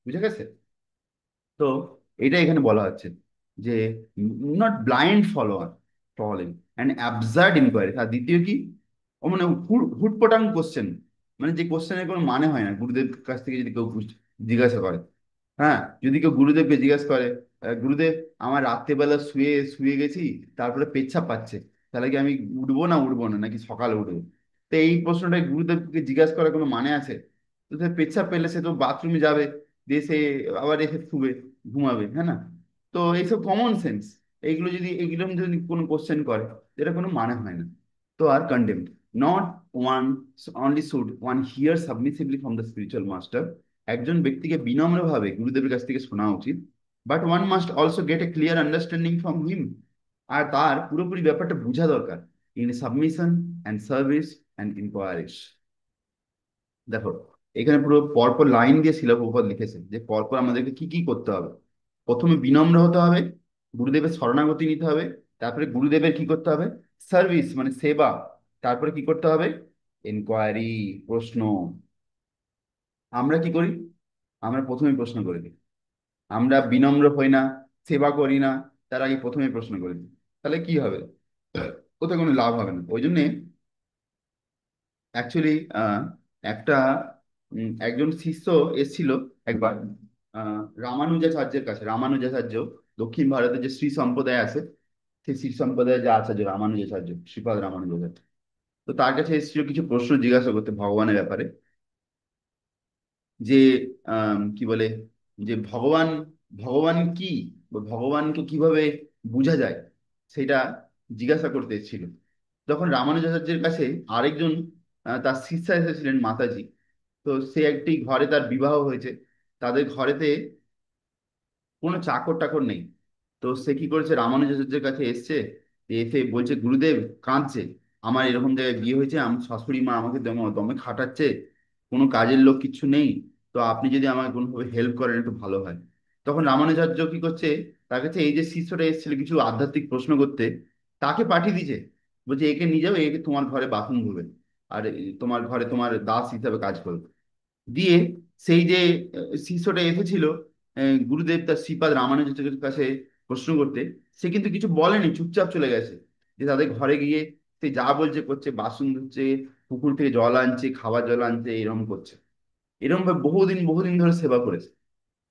বুঝে গেছে? তো এটা এখানে বলা হচ্ছে যে not blind follower, following and absurd inquiry. আর দ্বিতীয় কি, ও মানে হুটপটাং কোশ্চেন, মানে যে কোশ্চেনের কোনো মানে হয় না, গুরুদেব কাছ থেকে যদি কেউ জিজ্ঞাসা করে। হ্যাঁ, যদি কেউ গুরুদেবকে জিজ্ঞাসা করে, গুরুদেব, আমার রাত্রেবেলা শুয়ে শুয়ে গেছি, তারপরে পেচ্ছাপ পাচ্ছে, তাহলে কি আমি উঠবো না উঠবো না, নাকি সকালে উঠবো? তো এই প্রশ্নটা গুরুদেবকে জিজ্ঞাসা করার কোনো মানে আছে? তো সে পেচ্ছাপ পেলে সে তো বাথরুমে যাবে, দিয়ে সে আবার এসে শুবে, ঘুমাবে, হ্যাঁ না? তো এইসব কমন সেন্স, এইগুলো যদি কোনো কোশ্চেন করে, এটা কোনো মানে হয় না। তো আর condemned, not one only should one hear submissively from the spiritual master. একজন ব্যক্তিকে বিনম্রভাবে গুরুদেবের কাছ থেকে শোনা উচিত, but one must also get a clear understanding from him. আর তার পুরোপুরি ব্যাপারটা বোঝা দরকার, in submission and service and inquiries. দেখো, এখানে পুরো পরপর লাইন দিয়ে শিলা প্রভুপাদ লিখেছে যে পরপর আমাদেরকে কি কি করতে হবে। প্রথমে বিনম্র হতে হবে, গুরুদেবের শরণাগতি নিতে হবে, তারপরে গুরুদেবের কি করতে হবে, সার্ভিস মানে সেবা, তারপরে কি করতে হবে, ইনকোয়ারি, প্রশ্ন। আমরা কি করি? আমরা প্রথমে প্রশ্ন করে দিই, আমরা বিনম্র হই না, সেবা করি না, তার আগে প্রথমে প্রশ্ন করে দিই। তাহলে কি হবে? ওতে কোনো লাভ হবে না। ওই জন্যে অ্যাকচুয়ালি একটা একজন শিষ্য এসেছিল একবার রামানুজাচার্যের কাছে। রামানুজাচার্য দক্ষিণ ভারতে যে শ্রী সম্প্রদায় আছে, সেই শ্রী সম্প্রদায়ের যে আচার্য রামানুজাচার্য, শ্রীপাদ রামানুজাচার্য, তো তার কাছে এসেছিল কিছু প্রশ্ন জিজ্ঞাসা করতে ভগবানের ব্যাপারে। যে কি বলে, যে ভগবান, ভগবান কি, বা ভগবানকে কিভাবে বোঝা যায়, সেটা জিজ্ঞাসা করতে এসেছিল। যখন রামানুজাচার্যের কাছে আরেকজন তার শিষ্যা এসেছিলেন, মাতাজি। তো সে একটি ঘরে তার বিবাহ হয়েছে, তাদের ঘরেতে কোনো চাকর টাকর নেই। তো সে কি করেছে, রামানুজাচার্যের কাছে এসছে, এসে বলছে, গুরুদেব, কাঁদছে, আমার এরকম জায়গায় বিয়ে হয়েছে, আমার শাশুড়ি মা আমাকে দমে দমে খাটাচ্ছে, কোনো কাজের লোক কিচ্ছু নেই, তো আপনি যদি আমাকে কোনোভাবে হেল্প করেন একটু ভালো হয়। তখন রামানুজাচার্য কি করছে, তার কাছে এই যে শিষ্যটা এসেছিল কিছু আধ্যাত্মিক প্রশ্ন করতে, তাকে পাঠিয়ে দিয়েছে। বলছে, একে নিয়ে যাবে, একে তোমার ঘরে বাথরুম ধোবে, আর তোমার ঘরে তোমার দাস হিসাবে কাজ করবে। দিয়ে সেই যে শিষ্যটা এসেছিল গুরুদেব তার শ্রীপাদ রামানুজের কাছে প্রশ্ন করতে, সে কিন্তু কিছু বলেনি, চুপচাপ চলে গেছে। যে তাদের ঘরে গিয়ে সে যা বলছে করছে, বাসন ধুচ্ছে, পুকুর থেকে জল আনছে, খাবার জল আনছে, এরকম করছে। এরকম ভাবে বহুদিন বহুদিন ধরে সেবা করেছে।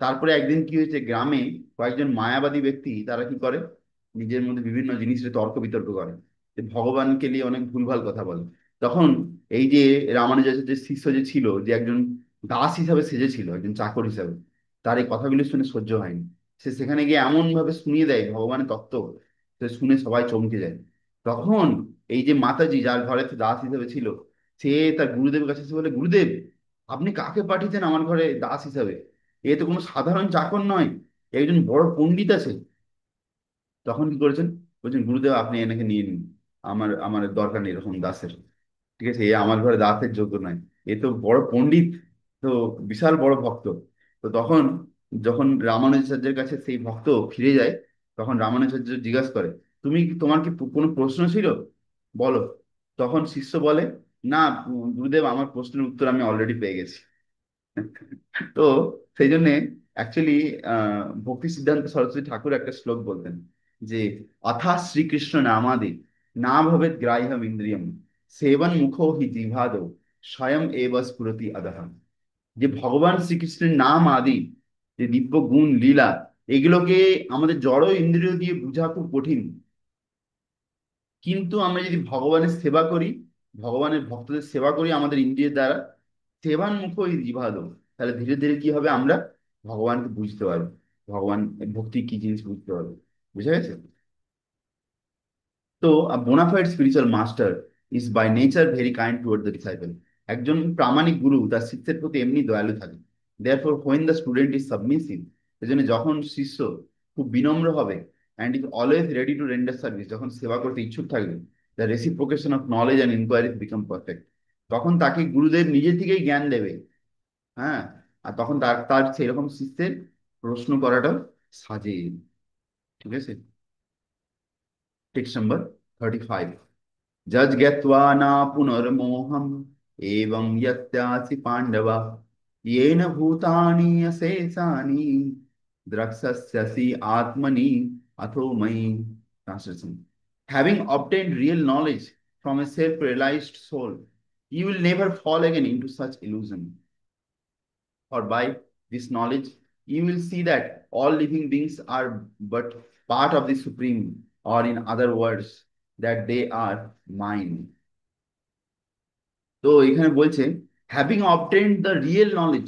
তারপরে একদিন কি হয়েছে, গ্রামে কয়েকজন মায়াবাদী ব্যক্তি তারা কি করে, নিজের মধ্যে বিভিন্ন জিনিসের তর্ক বিতর্ক করে, যে ভগবানকে নিয়ে অনেক ভুলভাল কথা বলে। তখন এই যে রামানুজাচার্যের শিষ্য যে ছিল, যে একজন দাস হিসাবে সেজেছিল, একজন চাকর হিসাবে। তার এই কথাগুলি শুনে সহ্য হয়নি। সে সেখানে গিয়ে এমন ভাবে শুনিয়ে দেয় ভগবানের তত্ত্ব, সে শুনে সবাই চমকে যায়। তখন এই যে মাতাজি, যার ঘরে সে দাস হিসেবে ছিল, সে তার গুরুদেবের কাছে এসে বলে, গুরুদেব, আপনি কাকে পাঠিয়েছেন আমার ঘরে দাস হিসাবে? এ তো কোনো সাধারণ চাকর নয়, এ একজন বড় পণ্ডিত আছে। তখন কি করেছেন? বলছেন, গুরুদেব আপনি এনেকে নিয়ে নিন, আমার আমার দরকার নেই এরকম দাসের। ঠিক আছে, এ আমার ঘরে দাসের যোগ্য নয়, এ তো বড় পণ্ডিত, তো বিশাল বড় ভক্ত। তো তখন যখন রামানুজাচার্যের কাছে সেই ভক্ত ফিরে যায়, তখন রামানুজাচার্য জিজ্ঞাসা করে, তোমার কি কোনো প্রশ্ন ছিল, বলো। তখন শিষ্য বলে, না গুরুদেব, আমার প্রশ্নের উত্তর আমি অলরেডি পেয়ে গেছি। তো সেই জন্যে অ্যাকচুয়ালি ভক্তি সিদ্ধান্ত সরস্বতী ঠাকুর একটা শ্লোক বলতেন যে, অথা শ্রীকৃষ্ণ নামাদি না ভবেদ গ্রাহ্যম ইন্দ্রিয়ম সেবন মুখো হি জিহাদো স্বয়ং এব স্ফুরতি অদহম। যে ভগবান শ্রীকৃষ্ণের নাম আদি, যে দিব্য গুণ লীলা, এগুলোকে আমাদের জড় ইন্দ্রিয় দিয়ে বোঝা খুব কঠিন। কিন্তু আমরা যদি ভগবানের সেবা করি, ভগবানের ভক্তদের সেবা করি আমাদের ইন্দ্রিয়ের দ্বারা, সেবান মুখ ওই জিভাদো, তাহলে ধীরে ধীরে কি হবে, আমরা ভগবানকে বুঝতে পারবো, ভগবান ভক্তি কি জিনিস বুঝতে পারবো। বুঝা গেছে? তো bona fide spiritual master is by nature very kind toward the disciple. একজন প্রামাণিক গুরু তার শিষ্যের প্রতি এমনি দয়ালু থাকে। Therefore when the student is submissive, সেজন্য যখন শিষ্য খুব বিনম্র হবে, and is always ready to render service, যখন সেবা করতে ইচ্ছুক থাকবে, the reciprocation of knowledge and inquiries become perfect. তখন তাকে গুরুদেব নিজে থেকেই জ্ঞান দেবে। হ্যাঁ, আর তখন তার তার সেরকম শিষ্যের প্রশ্ন করাটা সাজে। ঠিক আছে, টেক্সট নাম্বার 35। जज्ञत्वा न पुनर्मोहम् एवं यत्यासि पाण्डव येन भूतानि अशेषानि द्रक्ष्यसि आत्मनि अथो मयि। Translation: Having obtained real knowledge from a self-realized soul, you will never fall again into such illusion. For by this knowledge, you will see that all living beings are but part of the Supreme, or in other words, that they are mine. তো এখানে বলছে, having obtained the real knowledge,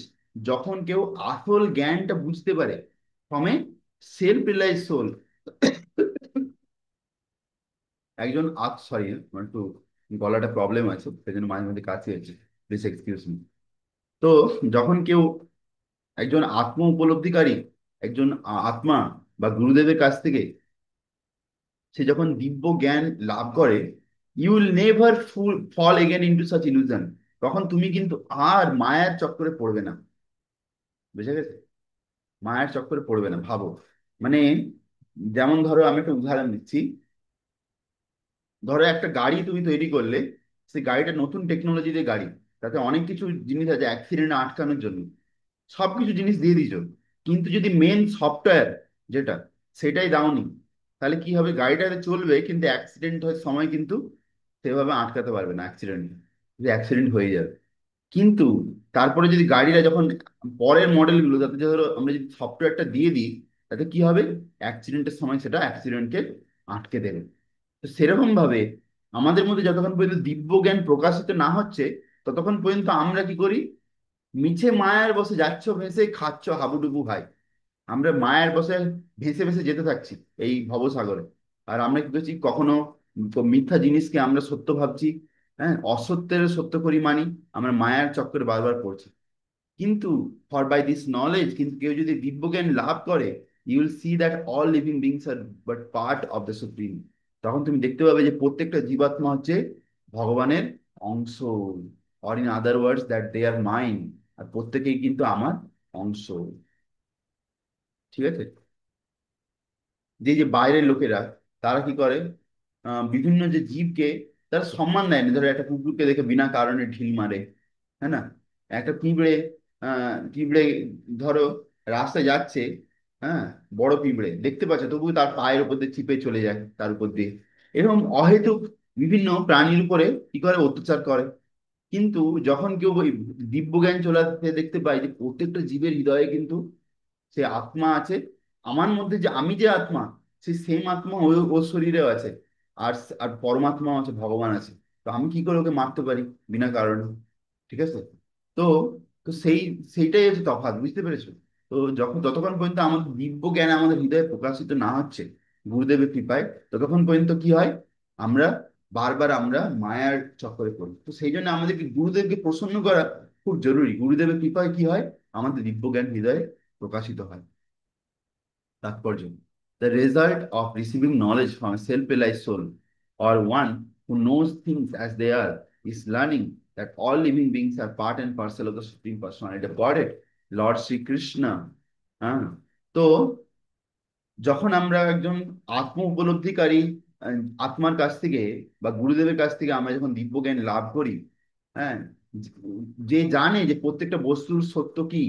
যখন কেউ আসল জ্ঞানটা বুঝতে পারে, from a self realize soul, একজন সরি, একটু গলাটা প্রবলেম আছে, সেই জন্য মাঝে মধ্যে কাশি আছে, প্লিজ এক্সকিউজ মি। তো যখন কেউ, একজন আত্ম উপলব্ধিকারী, একজন আত্মা বা গুরুদেবের কাছ থেকে সে যখন দিব্য জ্ঞান লাভ করে, you will never fall again into such illusion, তখন তুমি কিন্তু আর মায়ার চক্করে পড়বে না। বুঝে গেছে? মায়ের চক্করে পড়বে না, ভাবো। মানে যেমন ধরো, আমি একটা উদাহরণ দিচ্ছি। ধরো একটা গাড়ি তুমি তৈরি করলে, সেই গাড়িটা নতুন টেকনোলজির গাড়ি, তাতে অনেক কিছু জিনিস আছে অ্যাক্সিডেন্ট আটকানোর জন্য, সবকিছু জিনিস দিয়ে দিছো, কিন্তু যদি মেন সফটওয়্যার যেটা, সেটাই দাওনি, তাহলে কি হবে? গাড়িটাতে চলবে কিন্তু অ্যাক্সিডেন্ট হওয়ার সময় কিন্তু সেভাবে আটকাতে পারবে না অ্যাক্সিডেন্ট, অ্যাক্সিডেন্ট হয়ে যাবে। কিন্তু তারপরে যদি গাড়িটা যখন পরের মডেলগুলো, তাতে ধরো আমরা যদি সফটওয়্যারটা দিয়ে দিই, তাতে কি হবে? অ্যাক্সিডেন্টের সময় সেটা অ্যাক্সিডেন্টকে আটকে দেবে। তো সেরকম ভাবে আমাদের মধ্যে যতক্ষণ পর্যন্ত দিব্য জ্ঞান প্রকাশিত না হচ্ছে, ততক্ষণ পর্যন্ত আমরা কি করি? মিছে মায়ার বসে যাচ্ছ ভেসে, খাচ্ছ হাবুডুবু ভাই। আমরা মায়ার বসে ভেসে ভেসে যেতে থাকছি এই ভবসাগরে। আর আমরা কি করছি? কখনো মিথ্যা জিনিসকে আমরা সত্য ভাবছি, হ্যাঁ, অসত্যের সত্য করি মানি, আমরা মায়ার চক্করে বারবার পড়ছি। কিন্তু ফর বাই দিস নলেজ, কিন্তু কেউ যদি দিব্যজ্ঞান লাভ করে, you will see that all living beings are but part of the supreme. তখন তুমি দেখতে পাবে যে প্রত্যেকটা জীবাত্মা হচ্ছে ভগবানের অংশ, or in other words that they are mind, আর প্রত্যেকেই কিন্তু আমার অংশ। ঠিক আছে? যে যে বাইরের লোকেরা, তারা কি করে? বিভিন্ন যে জীবকে তারা সম্মান দেয় না। ধরো একটা কুকুরকে দেখে বিনা কারণে ঢিল মারে, হ্যাঁ না? একটা পিঁপড়ে, পিঁপড়ে ধরো রাস্তায় যাচ্ছে, হ্যাঁ, বড় পিঁপড়ে দেখতে পাচ্ছে, তবুও তার পায়ের উপর দিয়ে চিপে চলে যায়, তার উপর দিয়ে। এরকম অহেতুক বিভিন্ন প্রাণীর উপরে কি করে? অত্যাচার করে। কিন্তু যখন কেউ ওই দিব্যজ্ঞান চলে আসতে দেখতে পাই যে প্রত্যেকটা জীবের হৃদয়ে কিন্তু সে আত্মা আছে, আমার মধ্যে যে আমি যে আত্মা, সেই সেম আত্মা ওর শরীরেও আছে, আর আর পরমাত্মা আছে, ভগবান আছে। তো আমি কি করে ওকে মারতে পারি বিনা কারণে? ঠিক আছে? তো তো সেইটাই হচ্ছে তফাৎ, বুঝতে পেরেছো? তো যখন যতক্ষণ পর্যন্ত আমাদের দিব্য জ্ঞান আমাদের হৃদয়ে প্রকাশিত না হচ্ছে গুরুদেবের কৃপায়, ততক্ষণ পর্যন্ত কি হয়, আমরা বারবার আমরা মায়ার চক্করে পড়ি। তো সেই জন্য আমাদেরকে গুরুদেবকে প্রসন্ন করা খুব জরুরি। গুরুদেবের কৃপায় কি হয়, আমাদের দিব্য জ্ঞান হৃদয়ে প্রকাশিত হয়। তাৎপর্য: the result of receiving knowledge from a self-realized soul, or one who knows things as they are, is learning that all living beings are part and parcel of the Supreme Personality of Godhead, Lord Sri Krishna. হ্যাঁ, তো যখন আমরা একজন আত্ম উপলব্ধিকারী আহ, আত্মার কাছ থেকে বা গুরুদেবের কাছ থেকে আমরা যখন দিব্যজ্ঞান লাভ করি, হ্যাঁ, যে জানে যে প্রত্যেকটা বস্তুর সত্য কি,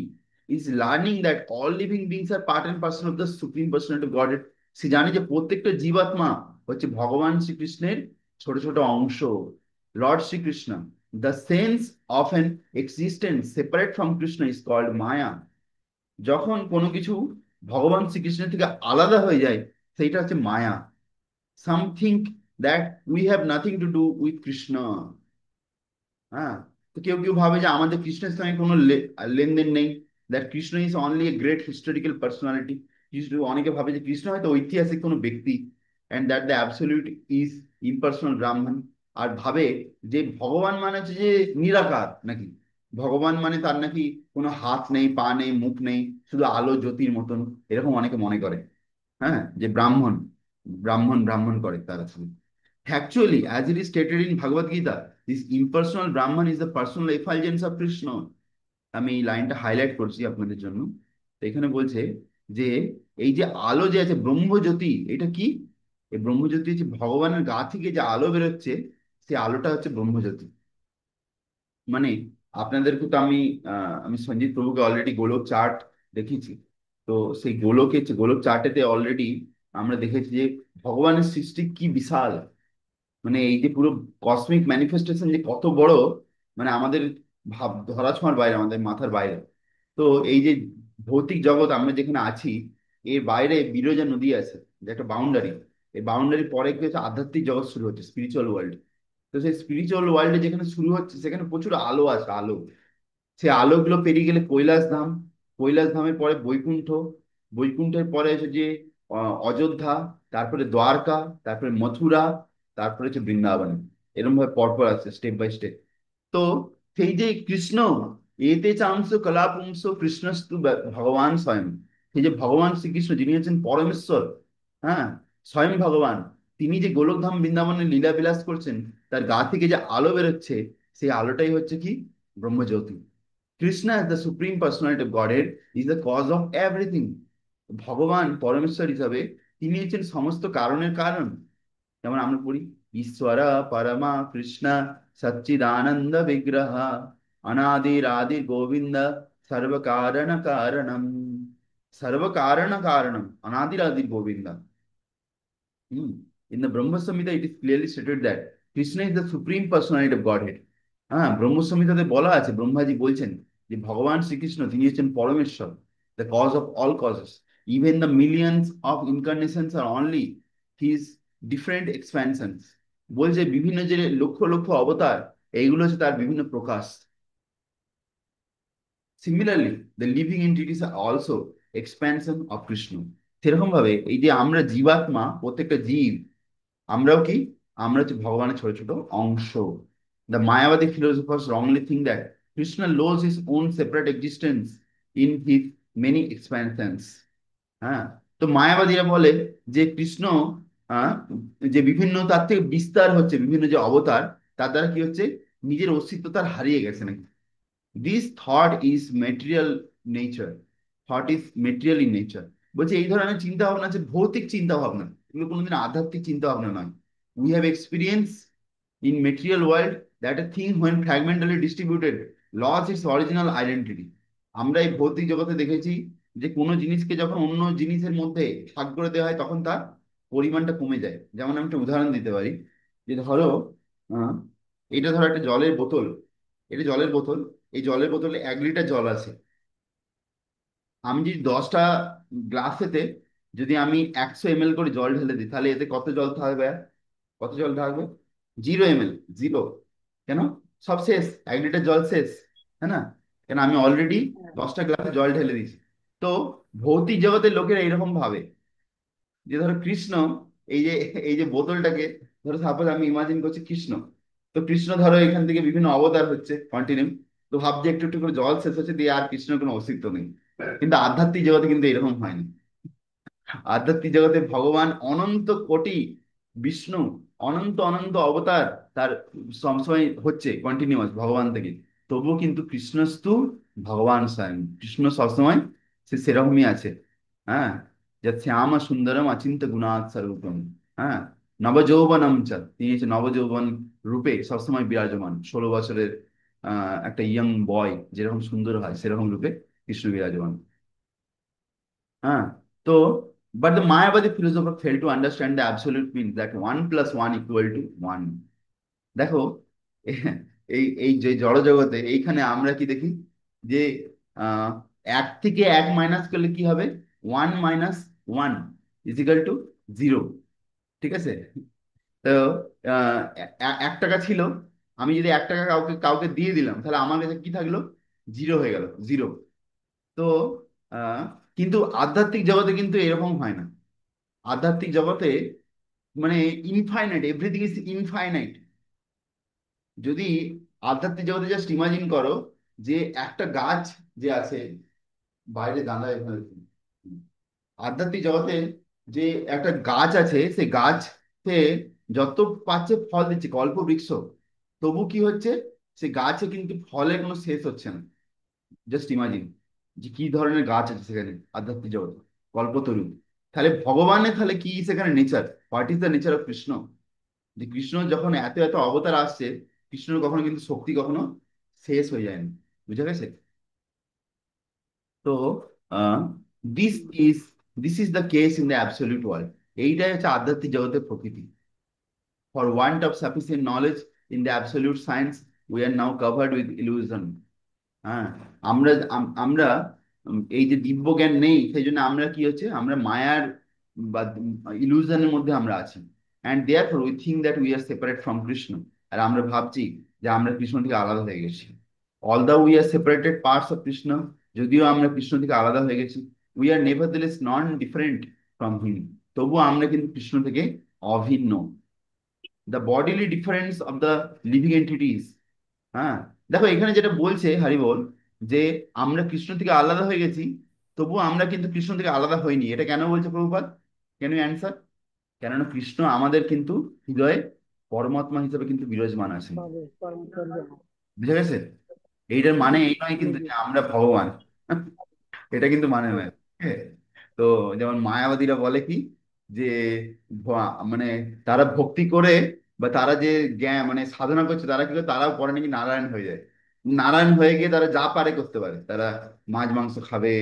is learning that all living beings are part and parcel of the supreme personality of God. সে জানে যে প্রত্যেকটা জীবাত্মা হচ্ছে ভগবান শ্রীকৃষ্ণের ছোট ছোট অংশ, lord Shri Krishna. The sense of an existence separate from Krishna is called maya. যখন কোনো কিছু ভগবান শ্রীকৃষ্ণের থেকে আলাদা হয়ে যায়, সেইটা হচ্ছে maya. Something that we have nothing to do with Krishna. হ্যাঁ, তো কেউ কেউ ভাবে যে আমাদের কৃষ্ণের সঙ্গে কোনো লেনদেন নেই, that Krishna is only a great historical personality. Krishna, অনেকে ভাবে যে কৃষ্ণ হয়তো ঐতিহাসিক কোনো ব্যক্তি, and that the absolute is impersonal ব্রাহ্মণ। আর ভাবে যে ভগবান মানে হচ্ছে যে নিরাকার নাকি, ভগবান মানে তার নাকি কোনো হাত নেই, পা নেই, মুখ নেই, শুধু আলো জ্যোতির মতন, এরকম অনেকে মনে করে। হ্যাঁ, যে ব্রাহ্মণ ব্রাহ্মণ ব্রাহ্মণ করে তারা শুধু। Actually, as it is stated in Bhagavad Gita, this impersonal Brahman is the personal effulgence of Krishna. আমি এই লাইনটা হাইলাইট করছি আপনাদের জন্য। তো এখানে বলছে যে এই যে আলো যে আছে ব্রহ্মজ্যোতি, এটা কি? এই ব্রহ্মজ্যোতি হচ্ছে ভগবানের গা থেকে যে আলো বেরোচ্ছে, সেই আলোটা হচ্ছে ব্রহ্মজ্যোতি। মানে আপনাদেরকে তো আমি সঞ্জিত প্রভুকে অলরেডি গোলক চার্ট দেখিয়েছি। তো সেই গোলক চার্টেতে অলরেডি আমরা দেখেছি যে ভগবানের সৃষ্টি কি বিশাল। মানে এই যে পুরো কসমিক ম্যানিফেস্টেশন যে কত বড়, মানে আমাদের ভাব ধরা ছোঁয়ার বাইরে, আমাদের মাথার বাইরে। তো এই যে ভৌতিক জগৎ আমরা যেখানে আছি, এর বাইরে বিরজা নদী আছে, যে একটা বাউন্ডারি। এই বাউন্ডারি পরে কি হচ্ছে, আধ্যাত্মিক জগৎ শুরু হচ্ছে, স্পিরিচুয়াল ওয়ার্ল্ড। তো সেই স্পিরিচুয়াল ওয়ার্ল্ডে যেখানে শুরু হচ্ছে, সেখানে প্রচুর আলো আছে, আলো। সে আলোগুলো পেরিয়ে গেলে কৈলাস ধাম, কৈলাস ধামের পরে বৈকুণ্ঠ, বৈকুণ্ঠের পরে হচ্ছে যে অযোধ্যা, তারপরে দ্বারকা, তারপরে মথুরা, তারপরে হচ্ছে বৃন্দাবন। এরকম ভাবে পরপর আছে, স্টেপ বাই স্টেপ। তো সেই যে কৃষ্ণ, এতে চাংস কলাপুংস কৃষ্ণস্তু ভগবান স্বয়ং। সেই যে ভগবান শ্রীকৃষ্ণ যিনি হচ্ছেন পরমেশ্বর, হ্যাঁ, স্বয়ং ভগবান, তিনি যে গোলকধাম বৃন্দাবনে লীলা বিলাস করছেন, তার গা থেকে যে আলো বেরোচ্ছে, সেই আলোটাই হচ্ছে কি, ব্রহ্মজ্যোতি। Krishna as the supreme personality of Godhead is the cause of everything. ভগবান পরমেশ্বর হিসাবে তিনি হচ্ছেন সমস্ত কারণের কারণ। যেমন আমরা পড়ি, ঈশ্বর পরমা কৃষ্ণ সচ্চিদানন্দ বিগ্রহ অনাদির আদি গোবিন্দ সর্বকারণ কারণম। সর্বকারণ কারণম অনাদির আদি Govinda. In the Brahma Samhita, it is clearly stated that Krishna is the supreme personality of Godhead. হ্যাঁ, ব্রহ্ম সংহিতাতে বলা আছে, ব্রহ্মাজি বলছেন যে ভগবান শ্রীকৃষ্ণ তিনি হচ্ছেন পরমেশ্বর, the cause of all causes. Even the millions of incarnations are only his different expansions. বলছে বিভিন্ন যে লক্ষ লক্ষ অবতার, এইগুলো হচ্ছে তার বিভিন্ন প্রকাশ। Similarly the living entities are also expansion of Krishna. সেরকম ভাবে এই যে আমরা জীবাত্মা, প্রত্যেকটা জীব, আমরাও কি, আমরা হচ্ছে ভগবানের ছোট ছোট অংশ। The Mayavadi philosophers wrongly think that Krishna loses his own separate existence in his many expansions. হ্যাঁ, তো মায়াবাদীরা বলে যে কৃষ্ণ আহ, যে বিভিন্ন তার থেকে বিস্তার হচ্ছে, বিভিন্ন যে অবতার, তার দ্বারা কি হচ্ছে, নিজের অস্তিত্ব তার হারিয়ে গেছে নাকি। This thought is material nature, thought is material in nature. বলছে এই ধরনের চিন্তা ভাবনা আছে ভৌতিক চিন্তা ভাবনা, এগুলো কোনোদিন আধ্যাত্মিক চিন্তা ভাবনা নয়। We have experience in material world that a thing when fragmentally distributed loses its original identity. আমরা এই ভৌতিক জগতে দেখেছি যে কোনো জিনিসকে যখন অন্য জিনিসের মধ্যে ভাগ করে দেওয়া হয়, তখন তার পরিমাণটা কমে যায়। যেমন আমি একটা উদাহরণ দিতে পারি, যে ধরো আহ, এটা ধরো একটা জলের বোতল, এটা জলের বোতল, এই জলের বোতলে 1 লিটার জল আছে। আমি যদি 10টা গ্লাসেতে যদি আমি 100 ml করে জল ঢেলে দিই, তাহলে এতে কত জল থাকবে? কত জল থাকবে? 0 ml, জিরো। কেন? সব শেষ, 1 লিটার জল শেষ, তাই না? কেন আমি অলরেডি হ্যাঁ, 10টা গ্লাসে জল ঢেলে দিয়েছি। তো ভৌতিক জগতের লোকেরা এরকম ভাবে যে ধরো কৃষ্ণ, এই যে এই যে বোতলটাকে, ধরো সাপোজ আমি ইমাজিন করছি কৃষ্ণ, তো কৃষ্ণ ধরো এখান থেকে বিভিন্ন অবতার হচ্ছে কন্টিনিউ, তো ভাবছি একটু একটু করে জল শেষ হচ্ছে দিয়ে আর কৃষ্ণের কোনো অস্তিত্ব নেই। কিন্তু আধ্যাত্মিক জগতে কিন্তু এরকম হয় না। আধ্যাত্মিক জগতে ভগবান অনন্ত কোটি, বিষ্ণু অনন্ত অনন্ত অবতার তার সবসময় হচ্ছে কন্টিনিউয়াস ভগবান থেকে, তবুও কিন্তু কৃষ্ণস্তু ভগবান স্বয়ং, কৃষ্ণ সবসময় সে সেরকমই আছে। হ্যাঁ, যা শ্যাম সুন্দরম অচিন্ত্য গুণাৎ স্বরূপম। হ্যাঁ, নবযৌবনম চ, তিনি হচ্ছে নবযৌবন রূপে সবসময় বিরাজমান, 16 বছরের একটা ইয়ং বয় যেরকম সুন্দর হয় সেরকম রূপে কৃষ্ণ বিরাজমান। হ্যাঁ, তো but the Mayavadi philosopher failed to understand the absolute means that 1 + 1 = 1। দেখো, এই যে জড় জগতে এইখানে আমরা কি দেখি যে আহ 1 থেকে 1 মাইনাস করলে কি হবে, 1 - 1 = 0। ঠিক আছে? তো 1 টাকা ছিল, আমি যদি 1 টাকা কাউকে কাউকে দিয়ে দিলাম তাহলে আমার কাছে কি থাকলো, জিরো হয়ে গেল, জিরো। তো আহ কিন্তু আধ্যাত্মিক জগতে কিন্তু এরকম হয় না। আধ্যাত্মিক জগতে মানে ইনফাইনাইট, এভরিথিং ইজ ইনফাইনাইট। যদি আধ্যাত্মিক জগতে জাস্ট ইমাজিন করো যে একটা গাছ যে আছে, বাইরে গাঁদা এখানে, আধ্যাত্মিক জগতে যে একটা গাছ আছে, সে গাছে যত পাচ্ছে ফল দিচ্ছে, কল্প বৃক্ষ, তবু কি হচ্ছে, সে গাছে কিন্তু ফলের কোনো শেষ হচ্ছে না। জাস্ট ইমাজিন যে কি ধরনের গাছ আছে সেখানে আধ্যাত্মিক জগতে, কল্পতরু। তাহলে ভগবানের তাহলে কি সেখানে nature, what is the nature of Krishna? যে কৃষ্ণ যখন এত এত অবতার আসছে, কৃষ্ণর কখনো কিন্তু শক্তি কখনো শেষ হয়ে যায়নি। বুঝা গেছে? তো this is this is the case in the absolute world. এইটাই হচ্ছে আধ্যাত্মিক জগতের প্রকৃতি। For want of sufficient knowledge in the absolute science we are now covered with illusion. হ্যাঁ, আমরা এই যে দিব্য জ্ঞান নেই, সেই জন্য আমরা কি হচ্ছে, আমরা মায়ার বা ইলুশনের মধ্যে আমরা আছি। And therefore we think that we are separate from Krishna. আর আমরা ভাবছি যে আমরা কৃষ্ণ থেকে আলাদা হয়ে গেছি। Although we are separated parts of Krishna, যদিও আমরা কৃষ্ণ থেকে আলাদা হয়ে গেছি, we are nevertheless non different from him. তবুও আমরা কিন্তু কৃষ্ণ থেকে অভিন্ন। The bodily difference of the living entities. হ্যাঁ, দেখো এখানে যেটা বলছে হরিবোল, যে আমরা কৃষ্ণ থেকে আলাদা হয়ে গেছি, তবুও আমরা কিন্তু কৃষ্ণ থেকে আলাদা হইনি। এটা কেন বলছে প্রভুপাদ? Can you answer? কেননা কৃষ্ণ আমাদের কিন্তু হৃদয়ে পরমাত্মা হিসেবে কিন্তু বিরাজমান আছেন। তবে কর্ম করবে না। বুঝা গেছে? এইটার মানে এই নয় কিন্তু যে বুঝি। আমরা ভগবান, এটা কিন্তু মানে হুম, নয়। হ্যাঁ, তো যেমন মায়াবাদীরা বলে কি যে মানে তারা ভক্তি করে বা তারা যে জ্ঞান মানে সাধনা করছে, তারা কি করে, তারাও পরে নাকি নারায়ণ হয়ে যায়। নারায়ণ হয়ে গিয়ে তারা যা পারে করতে পারে, তারা মাছ মাংস খাবে,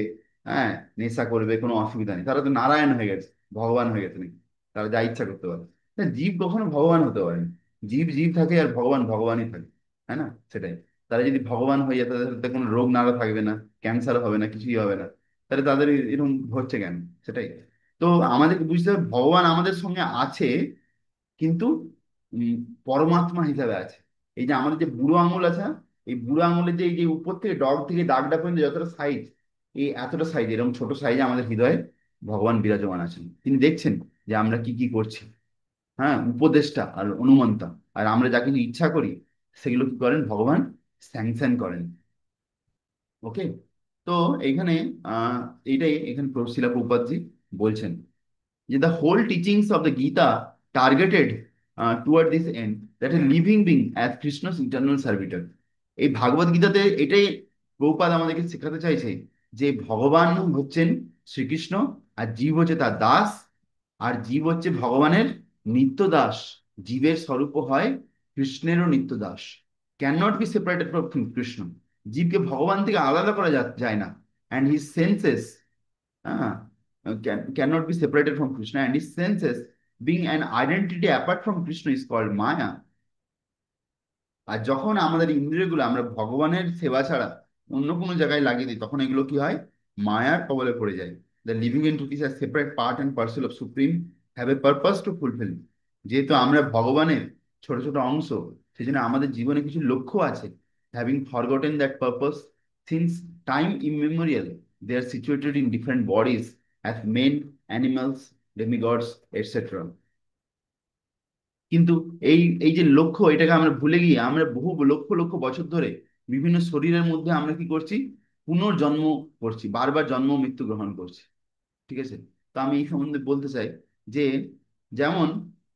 হ্যাঁ, নেশা করবে, কোনো অসুবিধা নেই, তারা তো নারায়ণ হয়ে গেছে, ভগবান হয়ে গেছে নাকি, তারা যা ইচ্ছা করতে পারে। হ্যাঁ, জীব কখনো ভগবান হতে পারে না। জীব জীব থাকে আর ভগবান ভগবানই থাকে। তাই না? সেটাই। তারা যদি ভগবান হয়ে যেত তাহলে তো কোনো রোগ নাড়া থাকবে না, ক্যান্সার হবে না, কিছুই হবে না। তাহলে তাদের এরকম হচ্ছে কেন? সেটাই। তো আমাদেরকে বুঝতে হবে ভগবান আমাদের সঙ্গে আছে, কিন্তু উম, পরমাত্মা হিসাবে আছে। এই যে আমাদের যে বুড়ো আঙুল আছে না, এই বুড়ো আঙুলের যে এই যে উপর থেকে ডগ থেকে দাগটা পর্যন্ত যতটা সাইজ, এই এতটা সাইজ, এরকম ছোট সাইজে আমাদের হৃদয়ে ভগবান বিরাজমান আছেন। তিনি দেখছেন যে আমরা কি কি করছি। হ্যাঁ, উপদেষ্টা আর অনুমন্তা। আর আমরা যা কিছু ইচ্ছা করি সেগুলো কি করেন ভগবান, স্যাংশন করেন। ওকে। তো এইখানে আহ এইটাই এখানে শিলা প্রভুপাদজি বলছেন যে the whole teachings of the Gita targeted toward this end, that a living being as Krishna's eternal servitor। এই ভাগবত গীতাতে এটাই প্রভুপাদ আমাদেরকে শেখাতে চাইছে যে ভগবান হচ্ছেন শ্রীকৃষ্ণ, আর জীব হচ্ছে তার দাস, আর জীব হচ্ছে ভগবানের নিত্য দাস। জীবের স্বরূপ হয় কৃষ্ণেরও নিত্য দাস। Can not be separated from Krishna. জীবকে ভগবান থেকে আলাদা করা যায় না। And his senses, cannot be separated from Krishna, and his senses being an identity apart from Krishna is called Maya। আর যখন আমাদের ইন্দ্রিয়গুলো আমরা ভগবানের সেবা ছাড়া অন্য কোনো জায়গায় লাগিয়ে দিই, তখন এগুলো কি হয়, মায়ার কবলে পড়ে যায়। The living entities are separate part and parcel of supreme have a purpose to fulfil. যেহেতু আমরা ভগবানের ছোট ছোট অংশ, সেই জন্য আমাদের জীবনে কিছু লক্ষ্য আছে। Having forgotten that purpose, Since time immemorial, they are situated in different bodies as men, animals, demigods, etc. কিন্তু এই এই যে লক্ষ্য, এটাকে আমরা ভুলে গিয়ে আমরা বহু লক্ষ লক্ষ বছর ধরে বিভিন্ন শরীরের মধ্যে আমরা কি করছি, পুনর্জন্ম করছি, বারবার জন্ম মৃত্যু গ্রহণ করছি। ঠিক আছে? তো আমি এই সম্বন্ধে বলতে চাই যে, যেমন